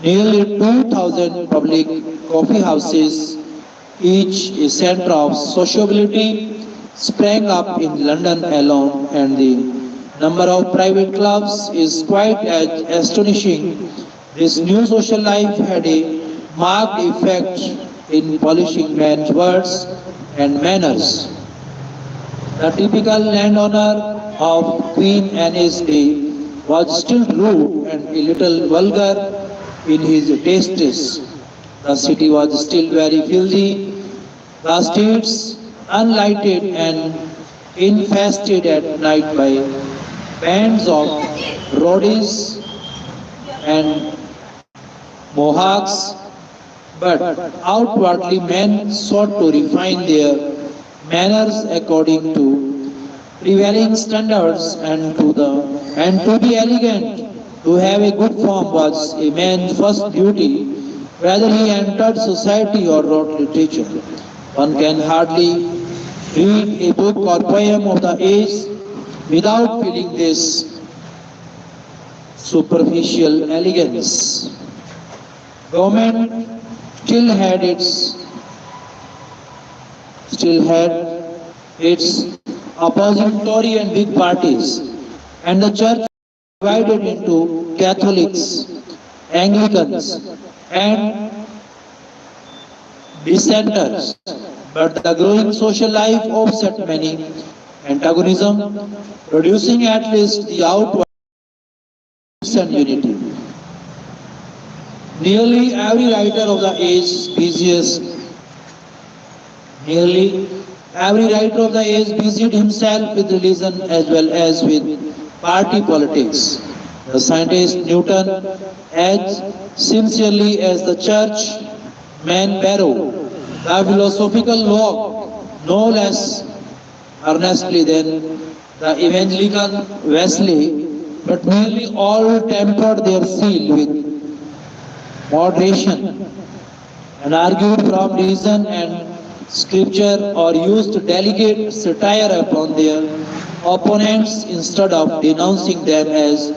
Nearly 2,000 public coffee houses, each a center of sociability, sprang up in London alone, and the number of private clubs is quite astonishing. This new social life had a marked effect in polishing men's words and manners. The typical landowner of Queen Anne's day was still rude and a little vulgar in his tastes. The city was still very filthy, the streets unlighted and infested at night by bands of rowdies and Mohawks, but outwardly men sought to refine their manners according to prevailing standards and to be elegant, to have a good form was a man's first duty, whether he entered society or wrote literature. One can hardly read a book or poem of the age without feeling this superficial elegance. Government still had its opposing Tory and Whig parties, and the church divided into Catholics, Anglicans, and dissenters. But the growing social life offset many antagonism, producing at least the outward and unity. Nearly every writer of the age Nearly every writer of the age busied himself with religion as well as with party politics. The scientist Newton, as sincerely as the church man Barrow, the philosophical log no less earnestly than the evangelical Wesley, but nearly all tempered their zeal with moderation and argued from reason and scripture or used delicate satire upon their opponents instead of denouncing them as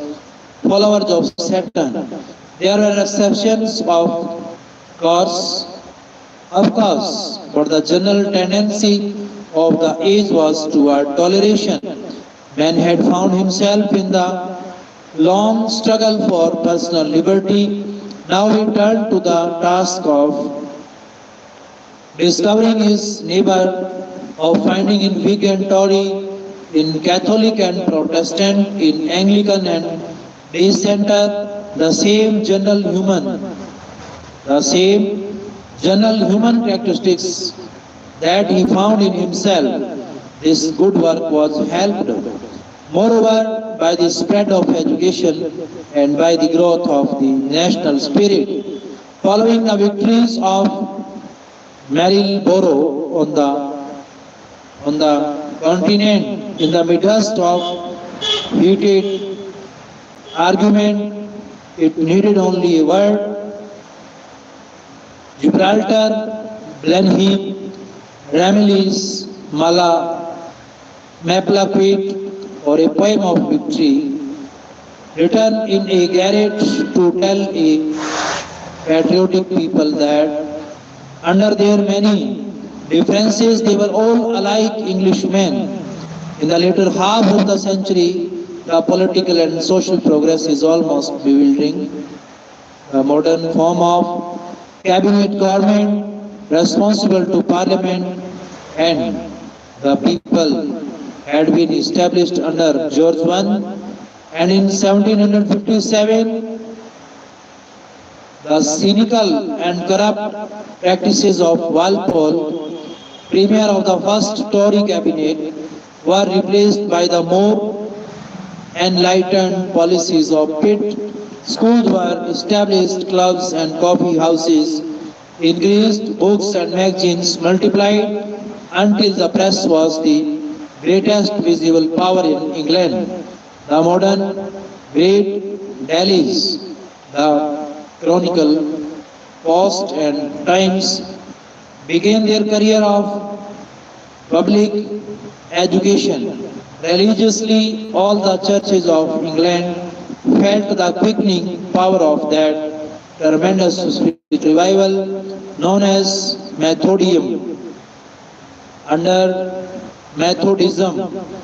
followers of Satan. There were exceptions, course, of course, but the general tendency of the age was toward toleration. Man had found himself in the long struggle for personal liberty. Now he turned to the task of discovering his neighbor, of finding in Whig and Tory, in Catholic and Protestant, in Anglican and Dissenter, the same general human characteristics that he found in himself. This good work was helped, moreover, by the spread of education and by the growth of the national spirit. Following the victories of Marylborough on the continent, in the midst of heated argument, it needed only a word. Gibraltar, Blenheim, Ramillies, Mala, Maplapit, or a poem of victory, written in a garret to tell a patriotic people that under their many differences they were all alike Englishmen. In the later half of the century, the political and social progress is almost bewildering. The modern form of cabinet government responsible to parliament and the people had been established under George I, and in 1757 the cynical and corrupt practices of Walpole, premier of the first Tory cabinet, were replaced by the more enlightened policies of Pitt, Schools were established, clubs and coffee houses increased, books and magazines multiplied until the press was the greatest visible power in England. The modern great dailies, the Chronicle, Post and Times began their career of public education. Religiously, all the churches of England felt the quickening power of that tremendous spiritual revival known as Methodium. Under Methodism,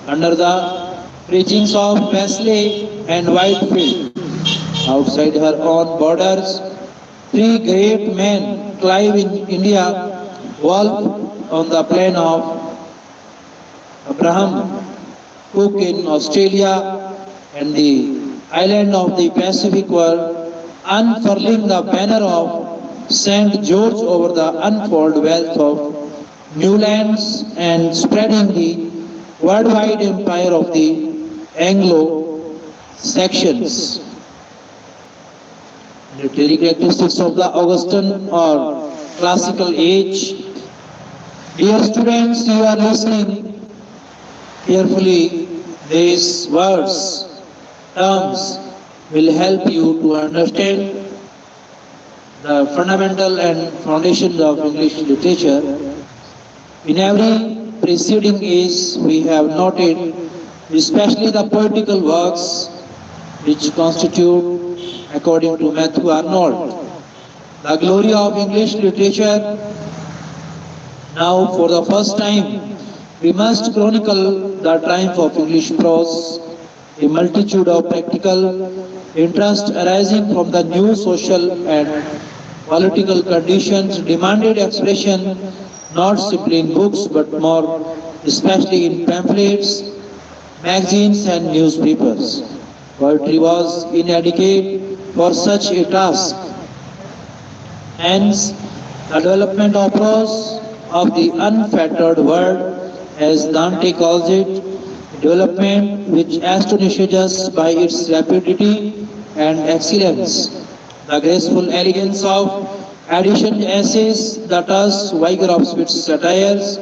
under the preachings of Wesley and Whitefield, outside her own borders, three great men, Clive in India, Wolfe on the plain of Abraham, Cook in Australia, and the island of the Pacific were unfurling the banner of St. George over the unfold wealth of new lands and spreading the worldwide empire of the Anglo-Saxons. Literary characteristics of the Augustan or classical age. Dear students, you are listening carefully. These words, terms will help you to understand the fundamental and foundations of English literature. In every preceding age, we have noted, especially the poetical works which constitute, according to Matthew Arnold, the glory of English literature. Now, for the first time, we must chronicle the triumph of English prose. A multitude of practical interests arising from the new social and political conditions demanded expression not simply in books but more especially in pamphlets, magazines and newspapers. Poetry was inadequate for such a task. Hence, the development of prose of the unfettered word, as Dante calls it, development which astonishes us by its rapidity and excellence, the graceful elegance of addition essays, the terse vigor of Swift's satires,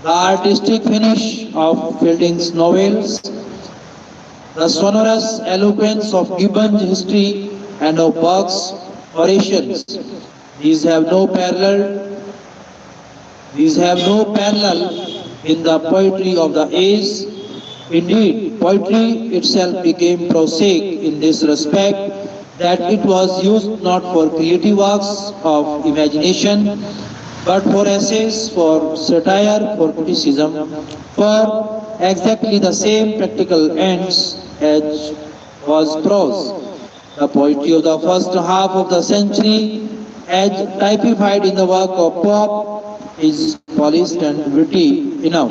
the artistic finish of Fielding's novels, the sonorous eloquence of Gibbon's history and of Burke's orations. These have no parallel in the poetry of the age. Indeed, poetry itself became prosaic in this respect, that it was used not for creative works of imagination, but for essays, for satire, for criticism, for exactly the same practical ends as was prose. The poetry of the first half of the century, as typified in the work of Pope, is polished and witty enough,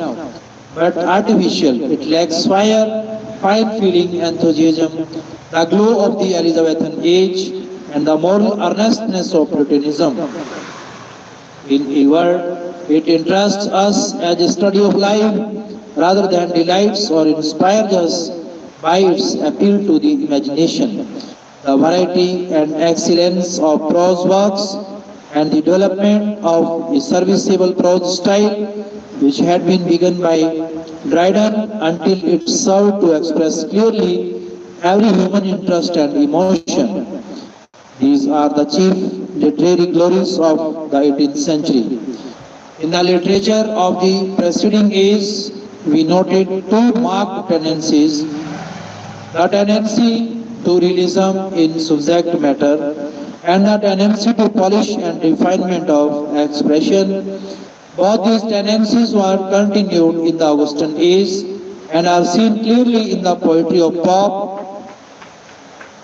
but artificial. It lacks fire, fine feeling, enthusiasm, the glow of the Elizabethan age, and the moral earnestness of Puritanism. In a word, it interests us as a study of life rather than delights or inspires us by its appeal to the imagination. The variety and excellence of prose works and the development of a serviceable prose style which had been begun by Dryden until it served to express clearly every human interest and emotion. These are the chief literary glories of the 18th century. In the literature of the preceding age, we noted two marked tendencies: the tendency to realism in subject matter and the tendency to polish and refinement of expression. Both these tendencies were continued in the Augustan age and are seen clearly in the poetry of Pope,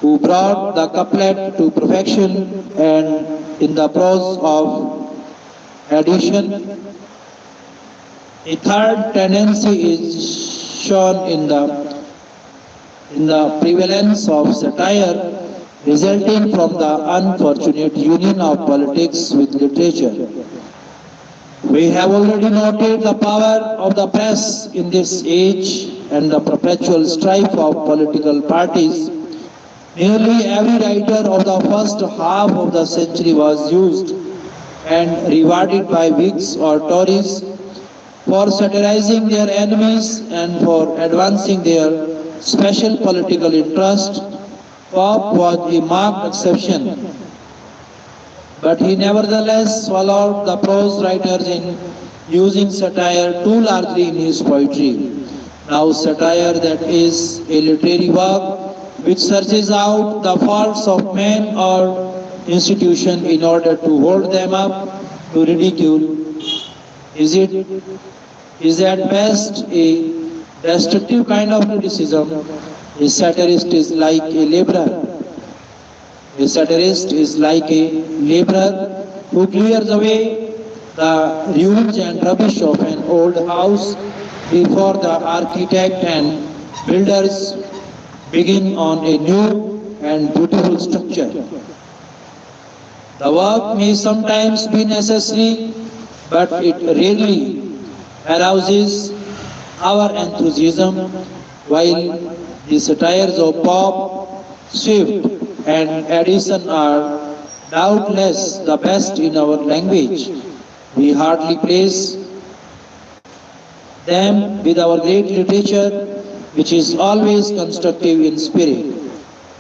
who brought the couplet to perfection, and in the prose of addition. A third tendency is shown in the prevalence of satire resulting from the unfortunate union of politics with literature. We have already noted the power of the press in this age and the perpetual strife of political parties Nearly every writer of the first half of the century was used and rewarded by Whigs or Tories for satirizing their enemies and for advancing their special political interest. Pope was a marked exception, but he nevertheless followed the prose writers in using satire too largely in his poetry. Now, satire that is a literary work which searches out the faults of men or institution in order to hold them up to ridicule. It is at best a destructive kind of criticism. A satirist is like a laborer. A satirist is like a laborer who clears away the ruins and rubbish of an old house before the architect and builders begin on a new and beautiful structure. The work may sometimes be necessary, but it rarely arouses our enthusiasm, while the satires of Pope, Swift, and Addison are doubtless the best in our language. We hardly place them with our great literature, which is always constructive in spirit.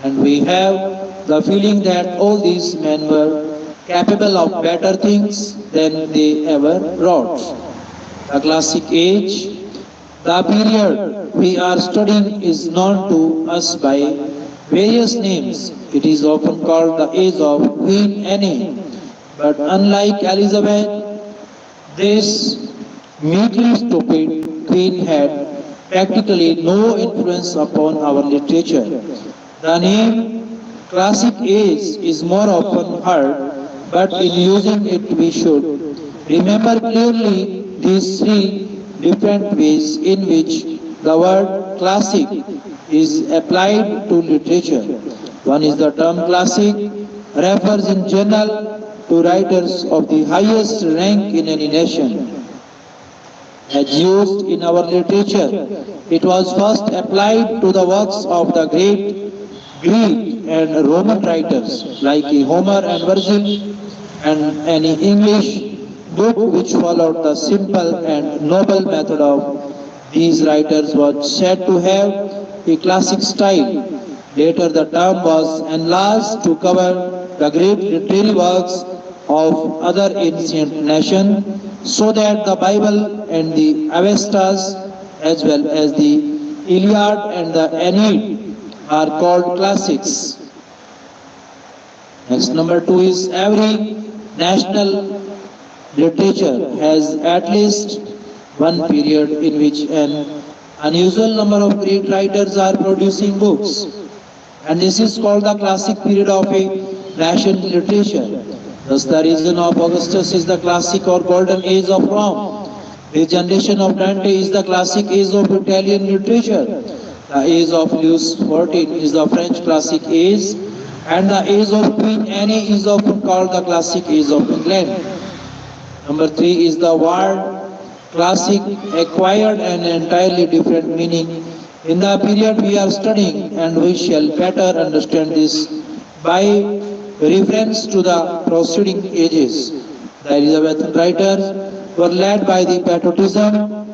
And we have the feeling that all these men were capable of better things than they ever wrote. The classic age, the period we are studying, is known to us by various names. It is often called the age of Queen Anne. But unlike Elizabeth, this meekly stupid queen had practically no influence upon our literature. The name classic age is more often heard, but in using it we should remember clearly these three different ways in which the word classic is applied to literature. One is the term classic refers in general to writers of the highest rank in any nation. As used in our literature, it was first applied to the works of the great Greek and Roman writers like Homer and Virgil, and any English book which followed the simple and noble method of these writers was said to have a classic style. Later the term was enlarged to cover the great literary works of other ancient nations, so that the Bible and the Avestas as well as the Iliad and the Aeneid are called classics. Next, number two is every national literature has at least one period in which an unusual number of great writers are producing books. And this is called the classic period of a national literature. Thus the reign of Augustus is the classic or golden age of Rome. The generation of Dante is the classic age of Italian literature. The age of Louis XIV is the French classic age, and the age of Queen Anne is often called the classic age of England. Number three is the word classic acquired an entirely different meaning in the period we are studying, and we shall better understand this by reference to the preceding ages. The Elizabethan writers were led by the patriotism,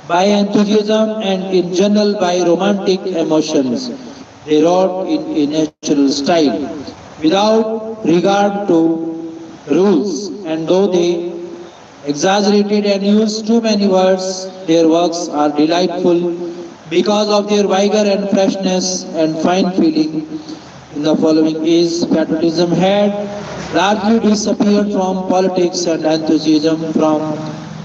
by enthusiasm, and in general by romantic emotions. They wrote in a natural style, without regard to rules, and though they exaggerated and used too many words, their works are delightful because of their vigor and freshness and fine feeling. In the following age, patriotism had largely disappeared from politics and enthusiasm from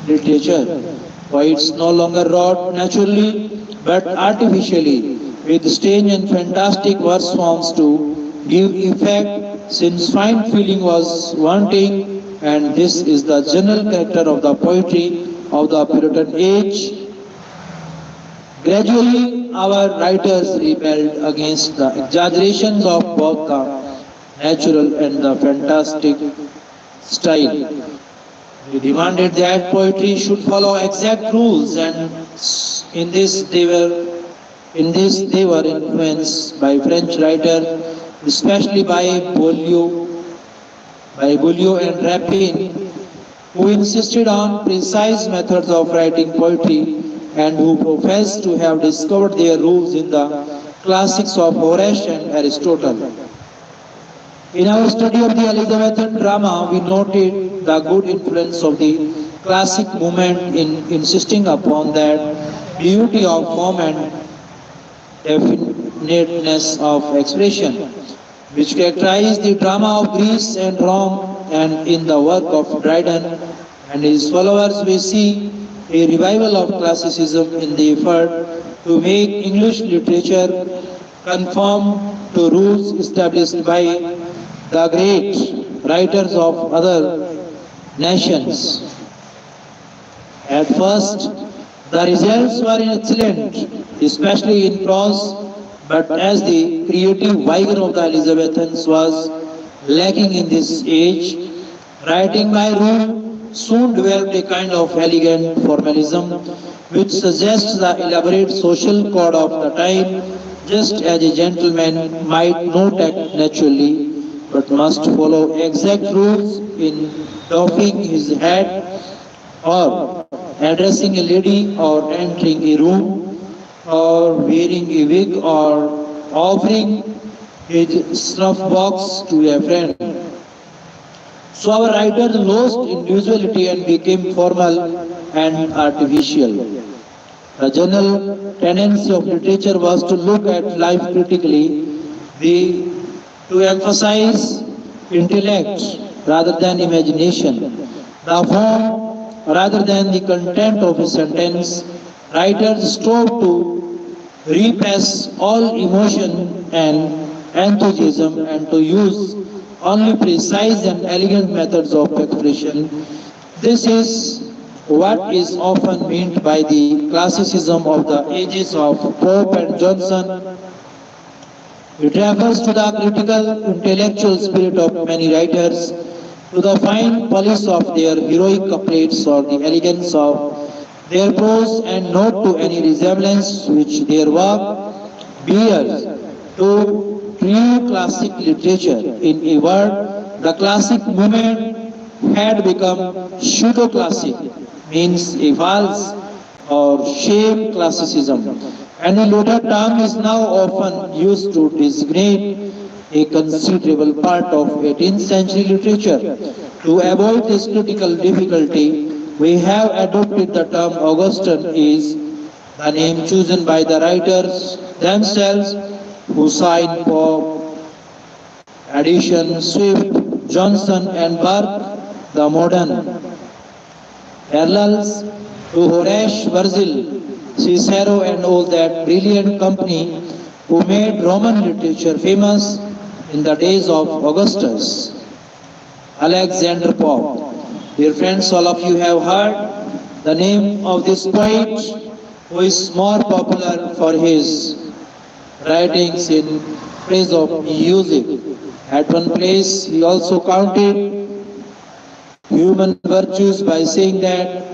literature. Poets no longer wrote naturally but artificially with strange and fantastic verse forms to give effect, since fine feeling was wanting, and this is the general character of the poetry of the Puritan age. Gradually, our writers rebelled against the exaggerations of both the natural and the fantastic style. They demanded that poetry should follow exact rules, and in this they were In this, they were influenced by French writers, especially by Boileau and Rapin, who insisted on precise methods of writing poetry and who professed to have discovered their roots in the classics of Horace and Aristotle. In our study of the Elizabethan drama, we noted the good influence of the classic movement in insisting upon that beauty of form and definiteness of expression, which characterized the drama of Greece and Rome, and in the work of Dryden and his followers we see a revival of classicism in the effort to make English literature conform to rules established by the great writers of other nations. At first, the results were excellent, especially in prose, but as the creative vigor of the Elizabethans was lacking in this age, writing by rule soon developed a kind of elegant formalism which suggests the elaborate social code of the time, just as a gentleman might not act naturally but must follow exact rules in doffing his hat or addressing a lady or entering a room or wearing a wig or offering his snuff box to a friend. So our writers lost individuality and became formal and artificial. The general tendency of literature was to look at life critically, to emphasize intellect rather than imagination, the form rather than the content of a sentence. Writers strove to repress all emotion and enthusiasm and to use only precise and elegant methods of expression. This is what is often meant by the classicism of the ages of Pope and Johnson. It refers to the critical intellectual spirit of many writers, to the fine polish of their heroic couplets or the elegance of their prose and not to any resemblance which their work bears to true classic literature. In a word, the classic movement had become pseudo-classic, means a false or sham classicism, and a later term is now often used to designate a considerable part of 18th century literature. To avoid this critical difficulty, we have adopted the term Augustan is the name chosen by the writers themselves who signed Pope, Addison, Swift, Johnson and Burke, the modern parallels to Horace, Virgil, Cicero and all that brilliant company who made Roman literature famous in the days of Augustus. Alexander Pope. Dear friends, all of you have heard the name of this poet who is more popular for his writings in praise of music. At one place, he also counted human virtues by saying that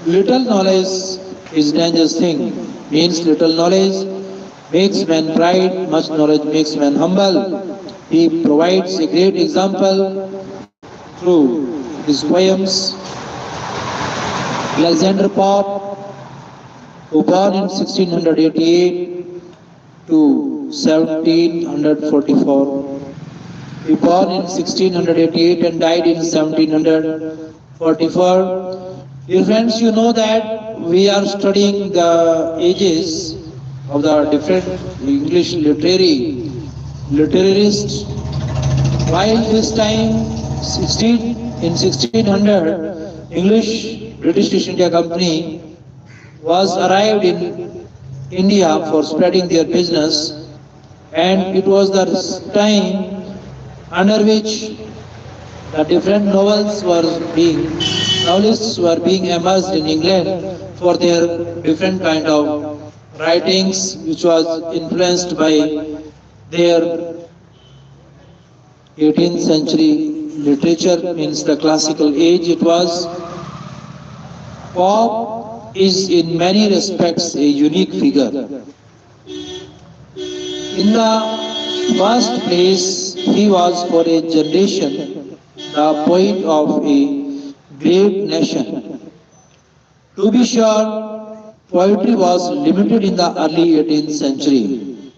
little knowledge is dangerous thing, means little knowledge makes man pride, much knowledge makes man humble. He provides a great example through his poems. Alexander Pope, who born in 1688 to 1744, he born in 1688 and died in 1744. Dear friends, you know that we are studying the ages of the different English literarists. While this time, in 1600, British East India Company was arrived in India for spreading their business, and it was the time under which the different novelists were being immersed in England for their different kind of writings, which was influenced by their 18th century literature, means the classical age. It was Pope is in many respects a unique figure. In the first place, he was for a generation the poet of a great nation. To be sure, poetry was limited in the early 18th century.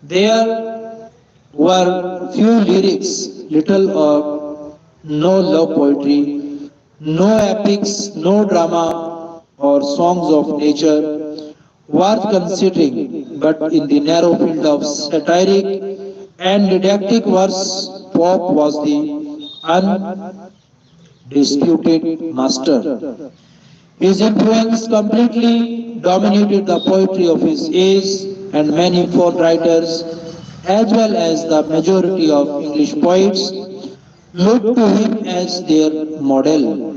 There were few lyrics, little or no love poetry, no epics, no drama or songs of nature worth considering, but in the narrow field of satiric and didactic verse, Pope was the undisputed master. His influence completely dominated the poetry of his age, and many foreign writers, as well as the majority of English poets, looked to him as their model.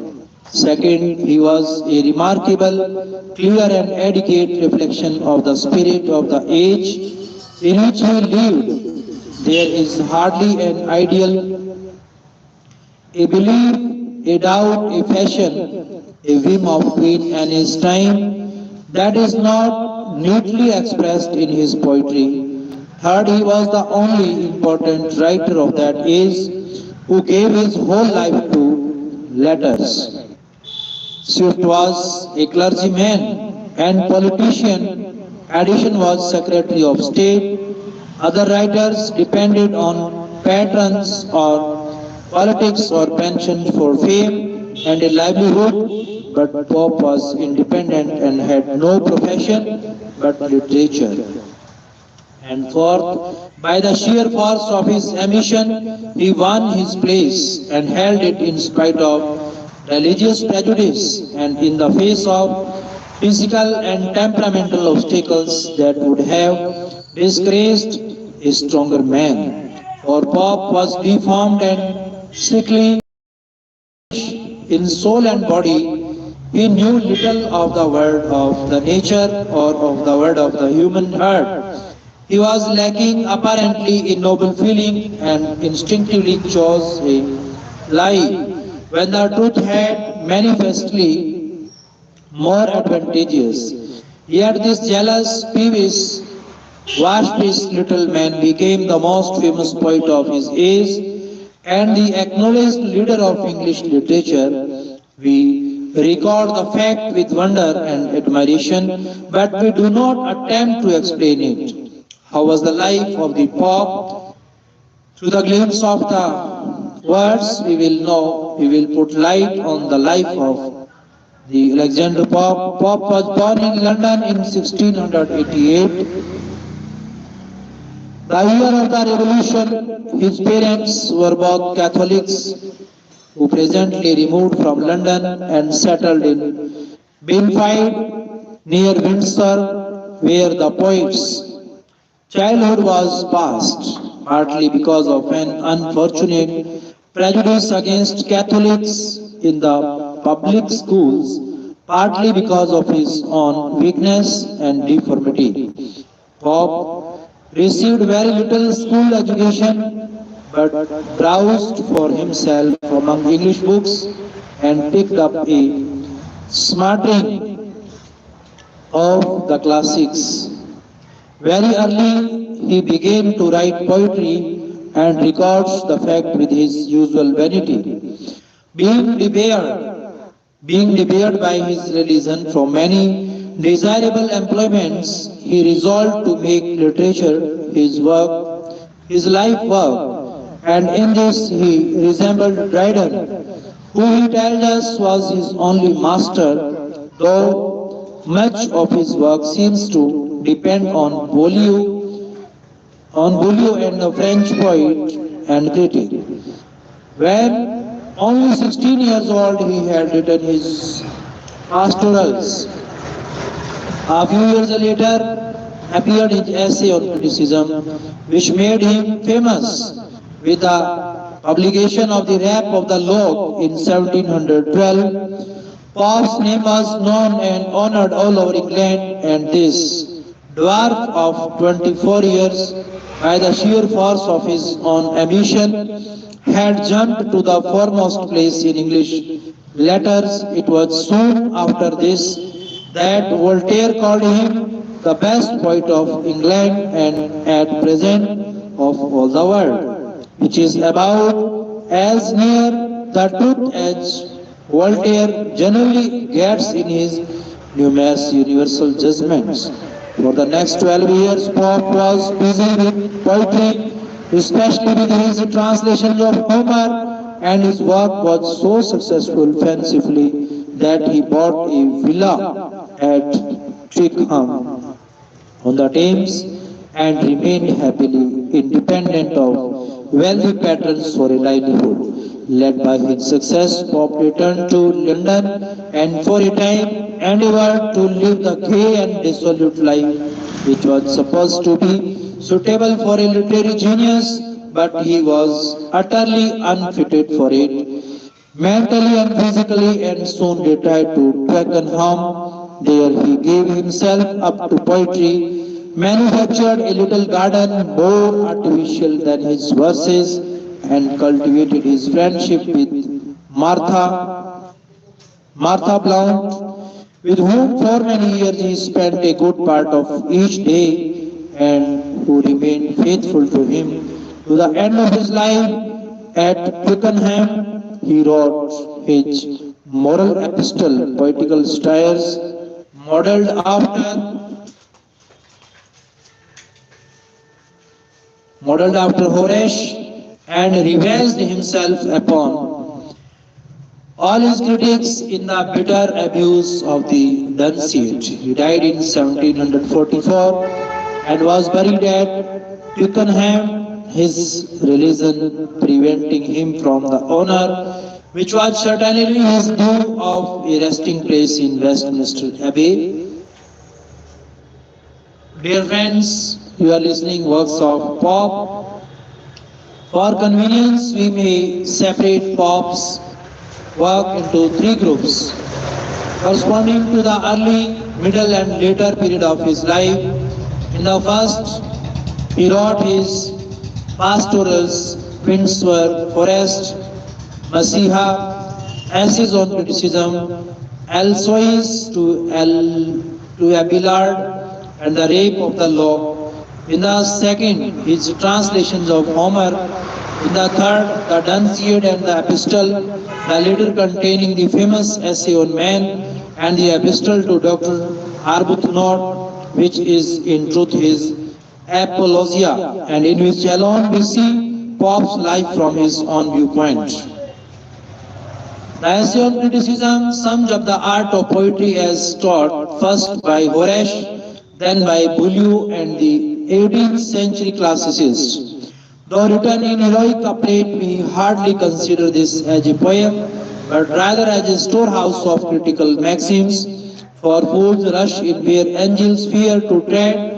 Second, he was a remarkable, clear and adequate reflection of the spirit of the age in which he lived. There is hardly an ideal, a belief, a doubt, a fashion, a whim of Queen Anne's time that is not neatly expressed in his poetry. Third, he was the only important writer of that age who gave his whole life to letters. Swift was a clergyman and politician. Addison was Secretary of State. Other writers depended on patrons or politics or pensions for fame and a livelihood, but Pope was independent and had no profession but literature. And fourth, by the sheer force of his ambition, he won his place and held it in spite of religious prejudice and in the face of physical and temperamental obstacles that would have disgraced a stronger man. For Pope was deformed and sickly in soul and body. He knew little of the word of the nature or of the word of the human heart. He was lacking apparently in noble feeling and instinctively chose a lie when the truth had manifestly more advantageous. Yet this jealous, peevish, wasp-faced little man became the most famous poet of his age and the acknowledged leader of English literature. We record the fact with wonder and admiration, but we do not attempt to explain it. How was the life of the Pope? Through the glimpse of the words, we will know, we will put light on the life of the Alexander Pope. Pope was born in London in 1688. The year of the Revolution, his parents were both Catholics who presently removed from London and settled in Binfield near Windsor, where the poet's childhood was passed, partly because of an unfortunate prejudice against Catholics in the public schools, partly because of his own weakness and deformity. Pope received very little school education, but browsed for himself among English books and picked up a smattering of the classics. Very early, he began to write poetry and records the fact with his usual vanity. Being debarred, being debarred by his religion from many desirable employments, he resolved to make literature his work, his life work, and in this he resembled Dryden, who he tells us was his only master, though much of his work seems to depend on Boileau and the French poet and critic. When only 16 years old, he had written his pastorals. A few years later appeared his essay on criticism, which made him famous with the publication of the Rap of the Log in 1712. Pope's name was known and honored all over England, and this dwarf of 24 years, by the sheer force of his own ambition, had jumped to the foremost place in English letters. It was soon after this that Voltaire called him the best poet of England and at present of all the world, which is about as near the truth as Voltaire generally gets in his numerous universal judgments. For the next 12 years, Pope was busy with poetry, especially with his translations of Homer, and his work was so successful fancifully that he bought a villa at Twickenham on the Thames and remained happily independent of wealthy patrons for a livelihood. Led by his success, Pope returned to London and for a time endeavored to live the gay and dissolute life which was supposed to be suitable for a literary genius, but he was utterly unfitted for it mentally and physically, and soon retired to Twickenham. There he gave himself up to poetry, manufactured a little garden more artificial than his verses, and cultivated his friendship with Martha Blount, with whom for many years he spent a good part of each day, and who remained faithful to him to the end of his life. At Twickenham, he wrote his moral epistle, poetical stars, modeled after Horace, and revised himself upon all his critics in the bitter abuse of the Dunciad. He died in 1744 and was buried at Twickenham, his religion preventing him from the honor which was certainly his due of a resting place in Westminster Abbey. Dear friends, you are listening works of Pope. For convenience, we may separate Pope's work into three groups, corresponding to the early, middle and later period of his life. In the first, he wrote his pastorals, Windsor, Forest, Masiha, Essays on Criticism, Alsois to Abelard, and the Rape of the Law. In the second, his translations of Homer. In the third, the Dunciad and the Epistle, the latter containing the famous essay on man, and the Epistle to Dr. Arbuthnot, which is in truth his Apologia, and in which alone we see Pope's life from his own viewpoint. The essay on criticism sums up the art of poetry as taught first by Horace, then by Boileau and the 18th century classicists. Though written in heroic couplet, we hardly consider this as a poem, but rather as a storehouse of critical maxims, for fools rush in where angels fear to tread.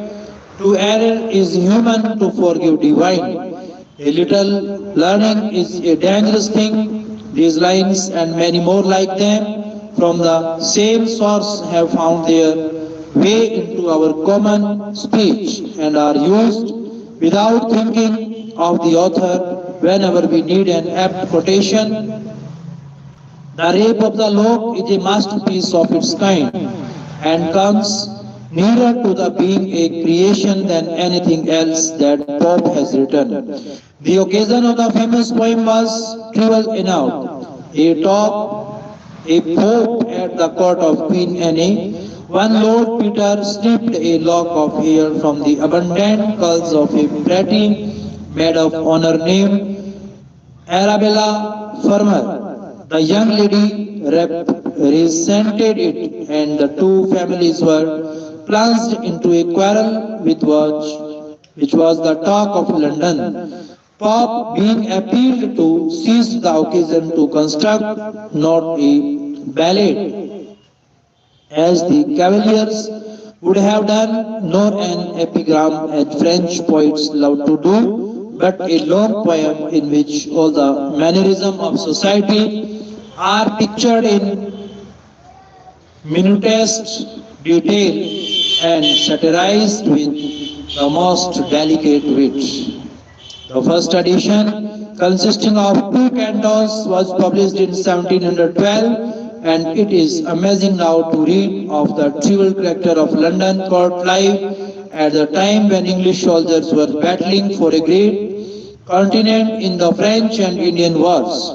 To err is human, to forgive divine. A little learning is a dangerous thing. These lines and many more like them from the same source have found their way into our common speech and are used without thinking of the author whenever we need an apt quotation. The Rape of the Lock is a masterpiece of its kind and comes nearer to the being a creation than anything else that Pope has written. The occasion of the famous poem was trivial enough. A pope at the court of Queen Anne, one Lord Peter snipped a lock of hair from the abundant curls of a pretty maid of honor named Arabella Farmer. The young lady resented it, and the two families were plunged into a quarrel which was the talk of London. Pope, being appealed to, seized the occasion to construct not a ballad, as the Cavaliers would have done, nor an epigram as French poets love to do, but a long poem in which all the mannerism of society are pictured in minutest detail and satirized with the most delicate wit. The first edition, consisting of two cantos, was published in 1712 and it is amazing now to read of the trivial character of London court life at the time when English soldiers were battling for a great continent in the French and Indian wars.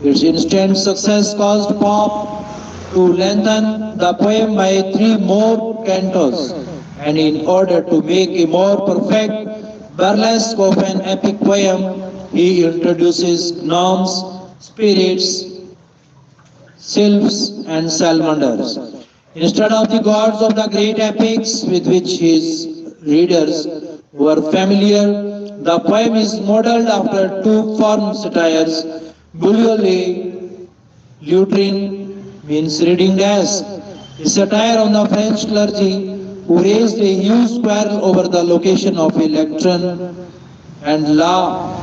Its instant success caused Pope to lengthen the poem by 3 more cantos, and in order to make a more perfect burlesque of an epic poem, he introduces gnomes, spirits, sylphs, and salamanders. Instead of the gods of the great epics with which his readers were familiar, the poem is modeled after two form satires, Bulliole Lutrine means reading desk, a satire on the French clergy who raised a huge quarrel over the location of a lectern, and La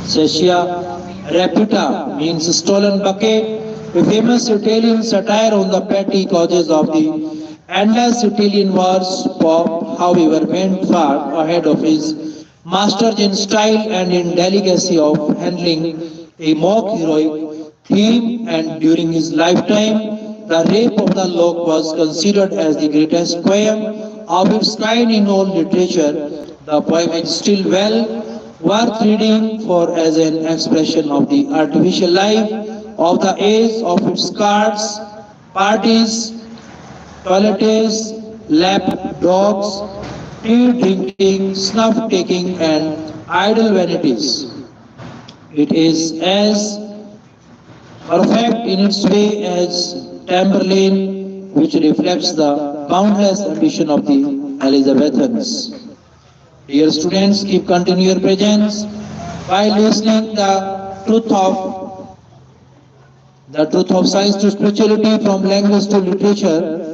Sesia Reputa means stolen bucket, a famous Italian satire on the petty causes of the endless Italian wars. Pope, however, went far ahead of his masters in style and in delicacy of handling a mock heroic theme, and during his lifetime, the Rape of the Lock was considered as the greatest poem of its kind in all literature. The poem is still well worth reading for as an expression of the artificial life of the age of its cards, parties, toilettes, lap dogs, tea drinking, snuff taking, and idle vanities. It is as perfect in its way as Tamberlane, which reflects the boundless ambition of the Elizabethans. Dear students, keep continue your presence by listening the truth of science to spirituality, from language to literature.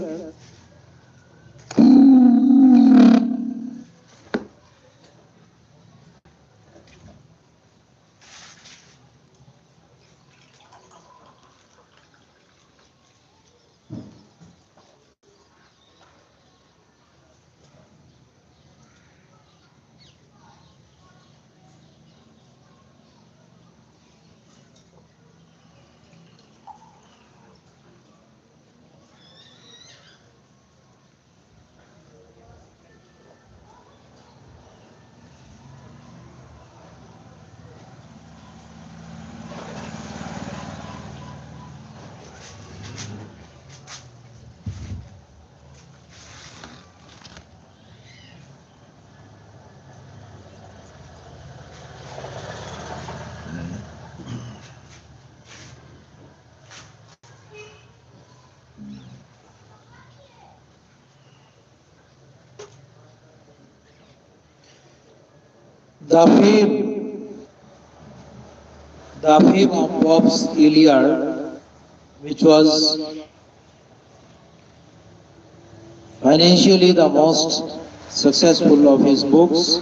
The fame, the fame of Pope's Iliad, which was financially the most successful of his books,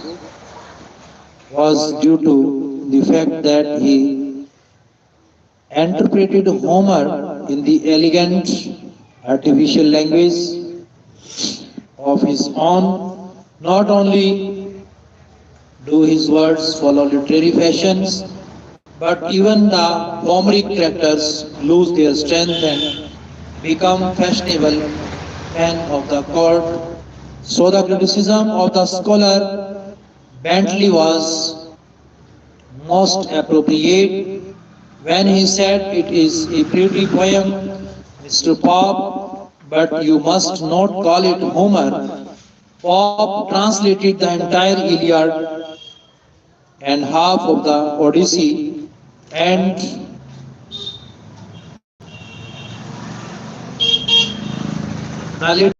was due to the fact that he interpreted Homer in the elegant artificial language of his own. Not only do his words follow literary fashions, but even the Homeric characters lose their strength and become fashionable men of the court. So the criticism of the scholar Bentley was most appropriate when he said it is a pretty poem, Mr. Pope, but you must not call it Homer. Pope translated the entire Iliad and half of the Odyssey, and the letter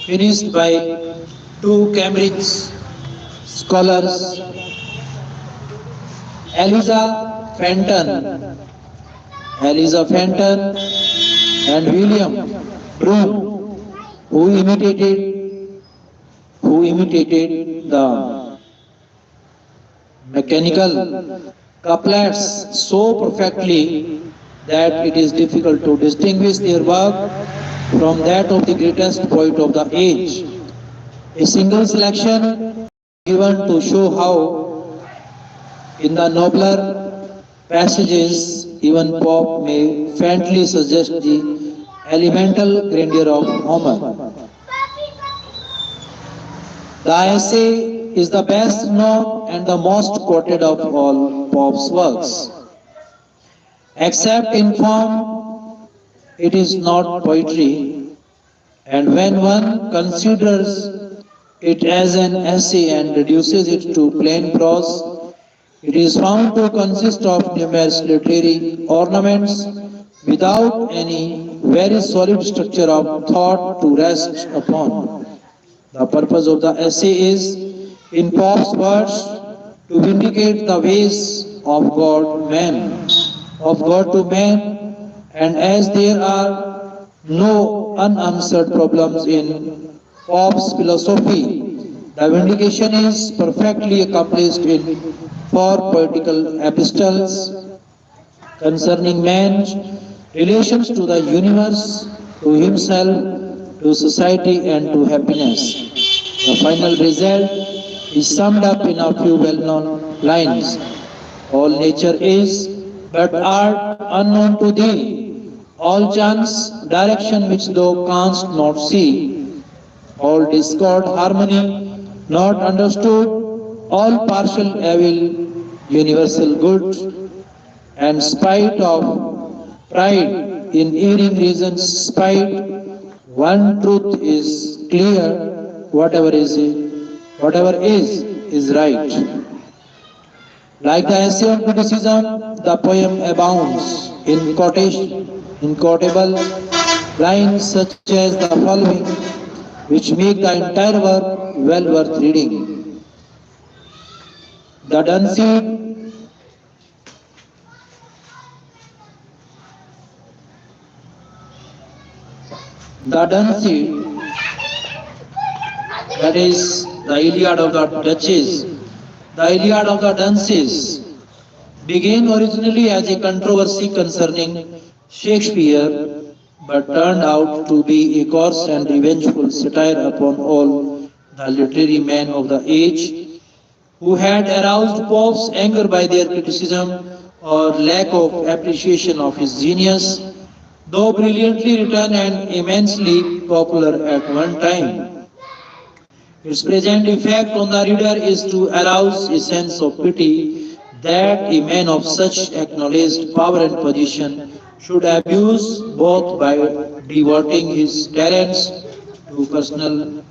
finished by two Cambridge scholars, Eliza Fenton, Eliza Fenton and William Broome, who imitated the mechanical couplets so perfectly that it is difficult to distinguish their work from that of the greatest poet of the age. A single selection given to show how in the nobler passages even Pope may faintly suggest the elemental grandeur of Homer. The essay is the best known and the most quoted of all Pope's works. Except in form, it is not poetry, and when one considers it as an essay and reduces it to plain prose, it is found to consist of numerous literary ornaments without any very solid structure of thought to rest upon. The purpose of the essay is, in Pope's words, to vindicate the ways of God to man, and as there are no unanswered problems in Pope's philosophy, the vindication is perfectly accomplished in four poetical epistles concerning man's relations to the universe, to himself, to society, and to happiness. The final result is summed up in a few well-known lines. All nature is but art unknown to thee, all chance direction which thou canst not see, all discord harmony not understood, all partial evil universal good, and spite of pride in erring reasons spite, one truth is clear, whatever is right. Like the essay on criticism, the poem abounds in quotable lines such as the following, which make the entire work well worth reading. The Dunseed, that is the Iliad of the Duchess, the Iliad of the Dunces, began originally as a controversy concerning Shakespeare, but turned out to be a coarse and revengeful satire upon all the literary men of the age who had aroused Pope's anger by their criticism or lack of appreciation of his genius, though brilliantly written and immensely popular at one time. Its present effect on the reader is to arouse a sense of pity that a man of such acknowledged power and position should abuse both by diverting his talents to personal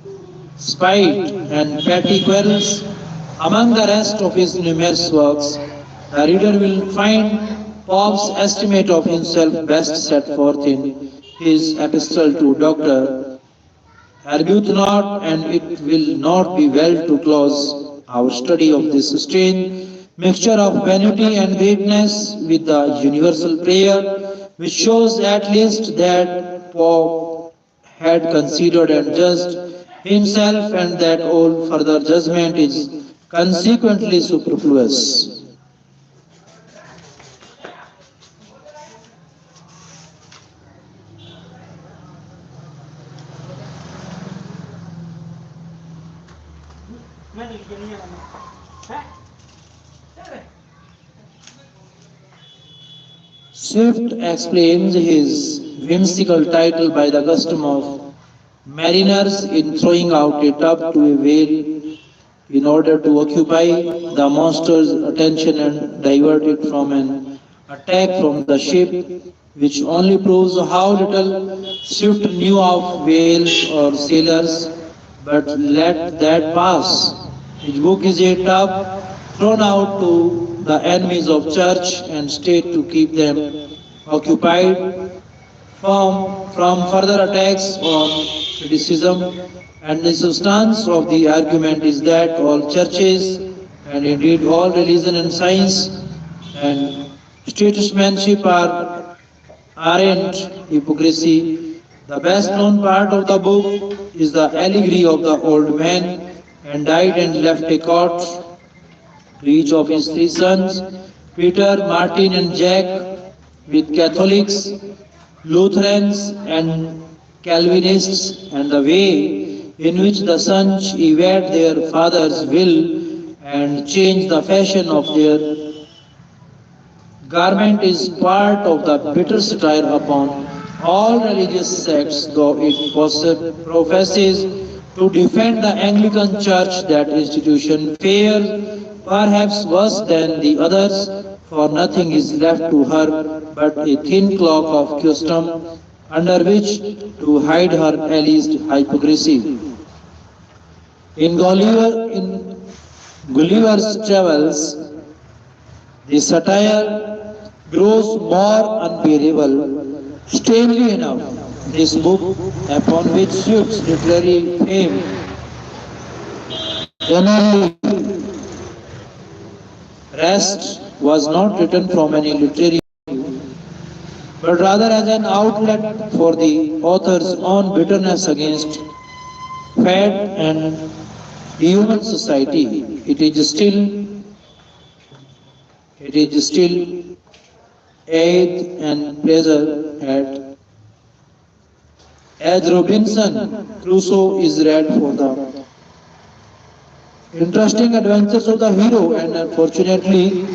spite and petty quarrels. Among the rest of his numerous works, the reader will find Pope's estimate of himself best set forth in his epistle to Dr. Arbuthnot, and it will not be well to close our study of this strange mixture of vanity and greatness with the universal prayer, which shows at least that Pope had considered and judged himself, and that all further judgment is consequently superfluous. Swift explains his whimsical title by the custom of mariners in throwing out a tub to a whale in order to occupy the monster's attention and divert it from an attack from the ship, which only proves how little Swift knew of whales or sailors, but let that pass. His book is a tub thrown out to the enemies of church and state to keep them occupied from further attacks on criticism, and the substance of the argument is that all churches, and indeed all religion and science and statesmanship aren't hypocrisy. The best known part of the book is the allegory of the old man and died and left a court to each of his three sons, Peter, Martin, and Jack, with Catholics, Lutherans, and Calvinists, and the way in which the sons evade their father's will and change the fashion of garment is part of the bitter satire upon all religious sects, though it professes to defend the Anglican Church. That institution fares perhaps worse than the others, for nothing is left to her but a thin cloak of custom under which to hide her alleged hypocrisy. In Gulliver's Travels, the satire grows more unbearable. Strangely enough, this book, upon which Swift's literary fame generally rests, was not written from any literary but rather as an outlet for the author's own bitterness against fat and human society. It is still aid and pleasure at as Robinson Crusoe is read for the interesting adventures of the hero, and unfortunately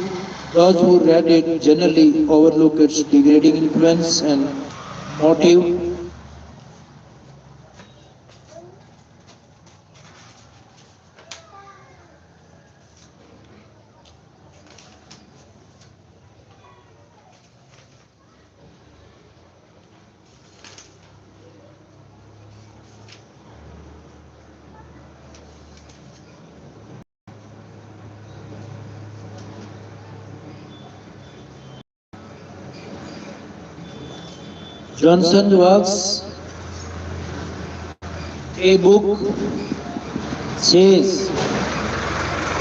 those who read it generally overlook its degrading influence and motive. Johnson works, a book says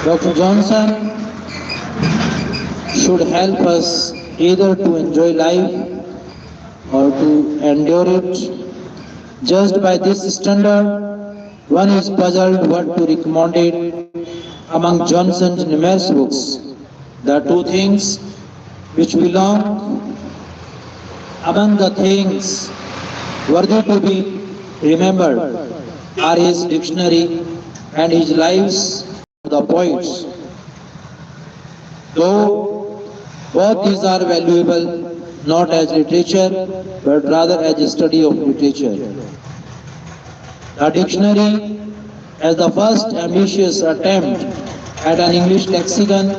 Dr. Johnson should help us either to enjoy life or to endure it. Judged by this standard, one is puzzled what to recommend it among Johnson's numerous books. The two things which belong among the things worthy to be remembered are his dictionary and his lives of the poets. Though both these are valuable not as literature but rather as a study of literature. The dictionary, as the first ambitious attempt at an English lexicon,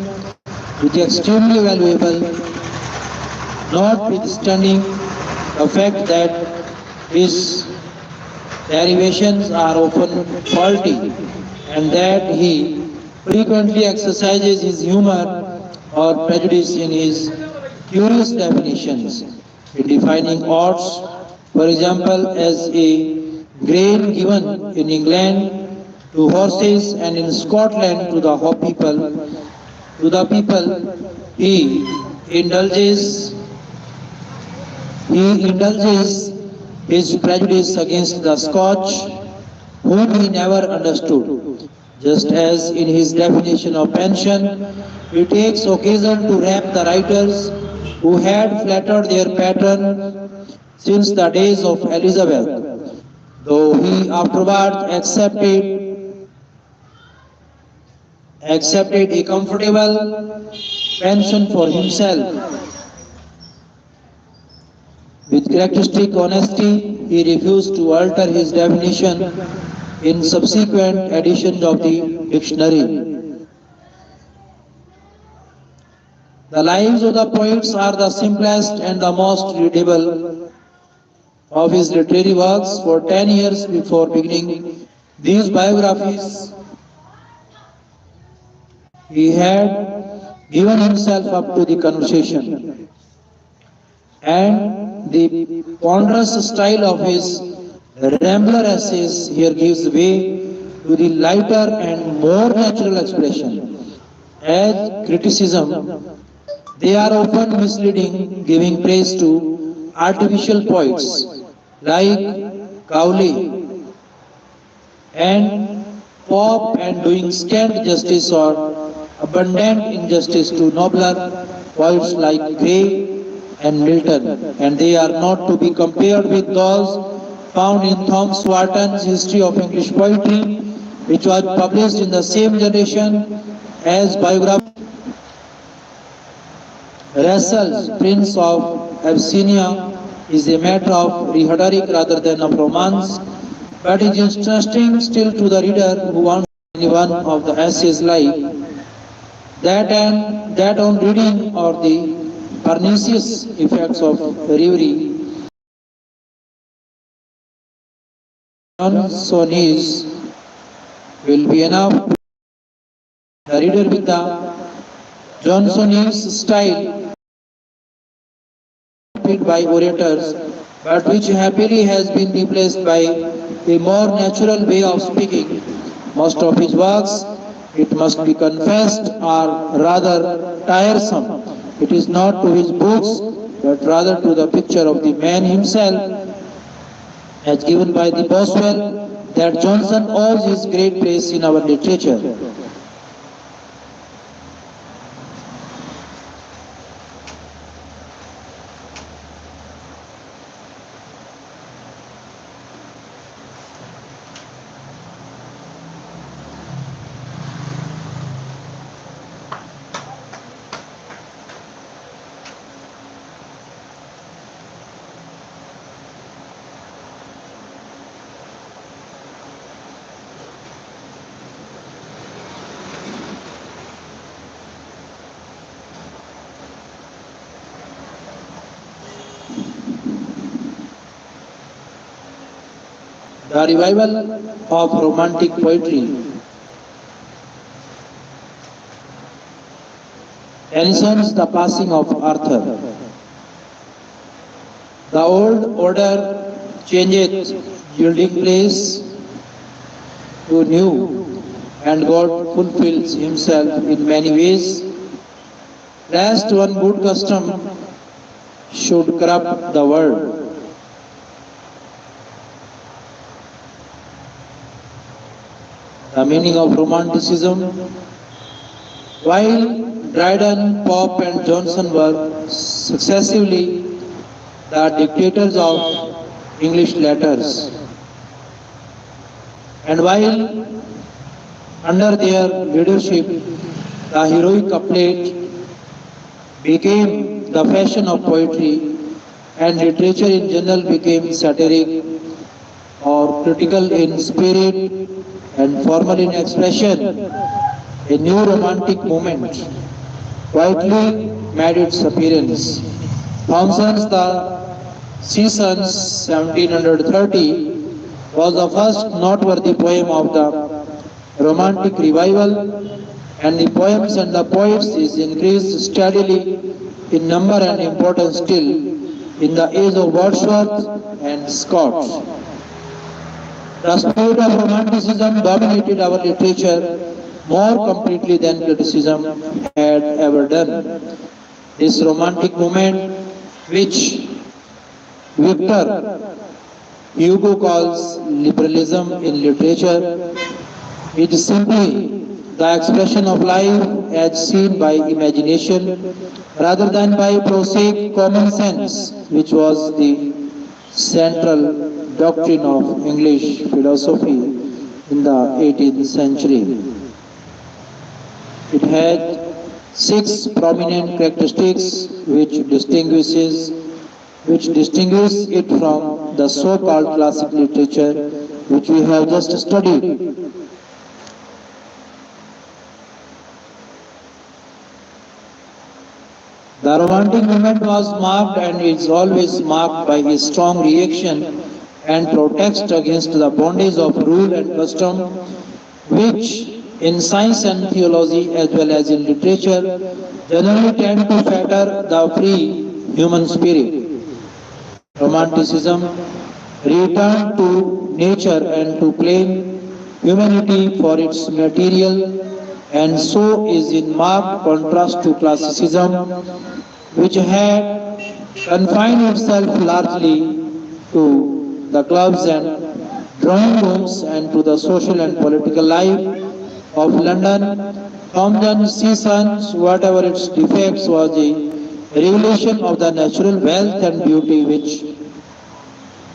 is extremely valuable, notwithstanding the fact that his derivations are often faulty and that he frequently exercises his humor or prejudice in his curious definitions in defining odds, for example, as a grain given in England to horses and in Scotland to the people. To the people, he indulges his prejudice against the Scotch, whom he never understood. Just as in his definition of pension, he takes occasion to rap the writers who had flattered their patron since the days of Elizabeth, though he afterwards accepted a comfortable pension for himself. With characteristic honesty, he refused to alter his definition in subsequent editions of the dictionary. The lives of the poets are the simplest and the most readable of his literary works. For 10 years before beginning these biographies, he had given himself up to the conversation, and the ponderous style of his rambler essays here gives way to the lighter and more natural expression. As criticism, they are often misleading, giving praise to artificial poets like Cowley and Pope and doing scant justice or abundant injustice to nobler poets like Gray and Milton, and they are not to be compared with those found in Thomas Warton's History of English Poetry, which was published in the same generation as biography. Russell's Prince of Abyssinia is a matter of rhetoric rather than of romance, but it is interesting still to the reader who wants any one of the essays like that on reading or the pernicious effects of reverie. Johnsonese will be enough to the reader with the Johnsonese style by orators, but which happily has been replaced by a more natural way of speaking. Most of his works, it must be confessed, are rather tiresome. It is not to his books, but rather to the picture of the man himself, as given by the Boswell, that Johnson owes his great place in our literature. The revival of romantic poetry. Tennyson's The Passing of Arthur. The old order changeth, yielding place to new, and God fulfills himself in many ways. Lest one good custom should corrupt the world. The meaning of Romanticism. While Dryden, Pope and Johnson were successively the dictators of English letters, and while under their leadership the heroic couplet became the fashion of poetry and literature in general became satiric or critical in spirit and formal in expression, a new romantic movement quietly made its appearance. Thomson's The Seasons 1730 was the first noteworthy poem of the Romantic revival, and the poems and the poets is increased steadily in number and importance still in the age of Wordsworth and Scott. The spirit of Romanticism dominated our literature more completely than criticism had ever done. This romantic movement, which Victor Hugo calls liberalism in literature, is simply the expression of life as seen by imagination rather than by prosaic common sense, which was the central doctrine of English philosophy in the 18th century. It had 6 prominent characteristics which distinguish it from the so-called classic literature which we have just studied. The Romantic movement was marked and is always marked by a strong reaction and protest against the bondage of rule and custom, which in science and theology as well as in literature generally tend to fetter the free human spirit. Romanticism returned to nature and to claim humanity for its material, and so is in marked contrast to classicism, which had confined itself largely to the clubs and drawing rooms and to the social and political life of London. Thomson's Seasons, whatever its defects, was a revelation of the natural wealth and beauty which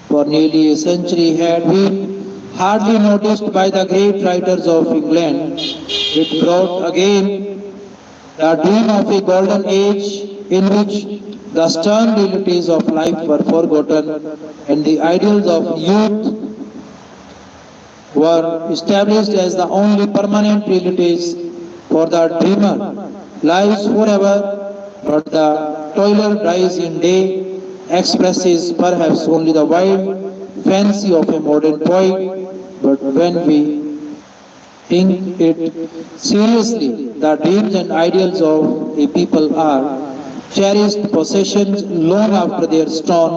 for nearly a century had been hardly noticed by the great writers of England. It brought again the dream of a golden age in which the stern realities of life were forgotten and the ideals of youth were established as the only permanent realities for the dreamer lives forever, but the toiler dies in day, expresses perhaps only the wild fancy of a modern poet, but when we think it seriously, the dreams and ideals of a people are cherished possessions long after their stone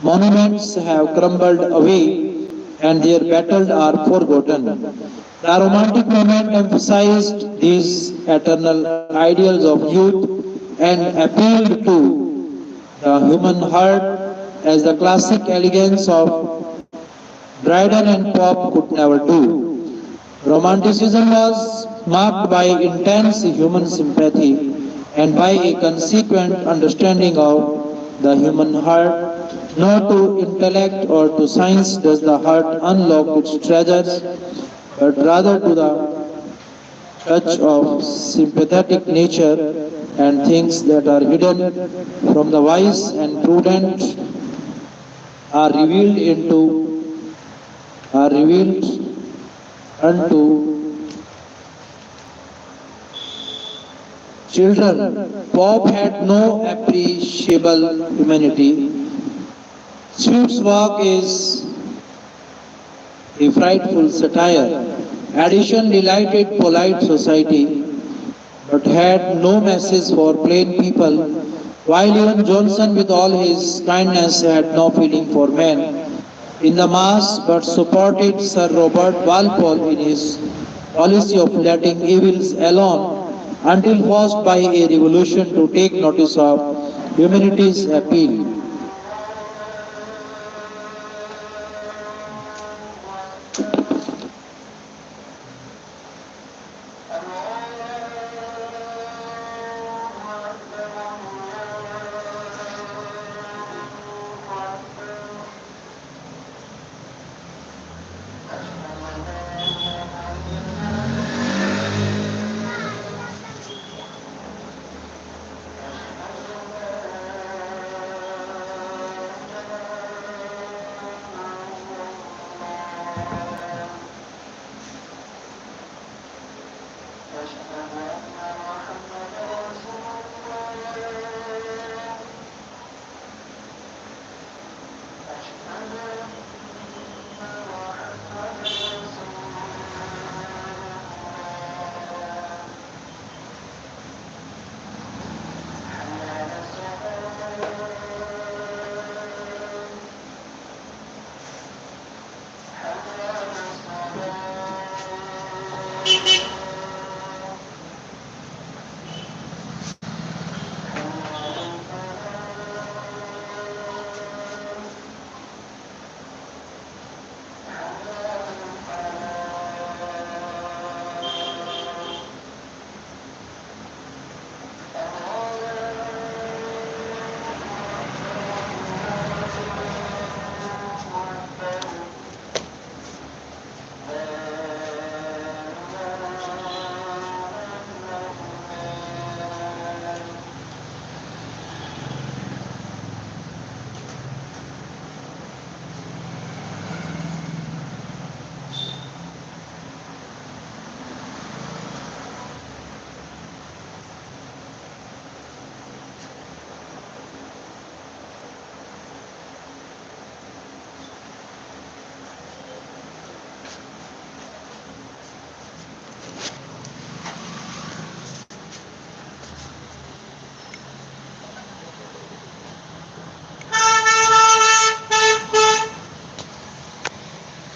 monuments have crumbled away and their battles are forgotten. The Romantic movement emphasized these eternal ideals of youth and appealed to the human heart as the classic elegance of Dryden and Pope could never do. Romanticism was marked by intense human sympathy and by a consequent understanding of the human heart. Not to intellect or to science does the heart unlock its treasures, but rather to the touch of sympathetic nature and things that are hidden from the wise and prudent are revealed unto children. Pope had no appreciable humanity. Swift's work is a frightful satire. Addition delighted polite society, but had no message for plain people, while even Johnson, with all his kindness, had no feeling for men in the mass, but supported Sir Robert Walpole in his policy of letting evils alone until forced by a revolution to take notice of humanity's appeal.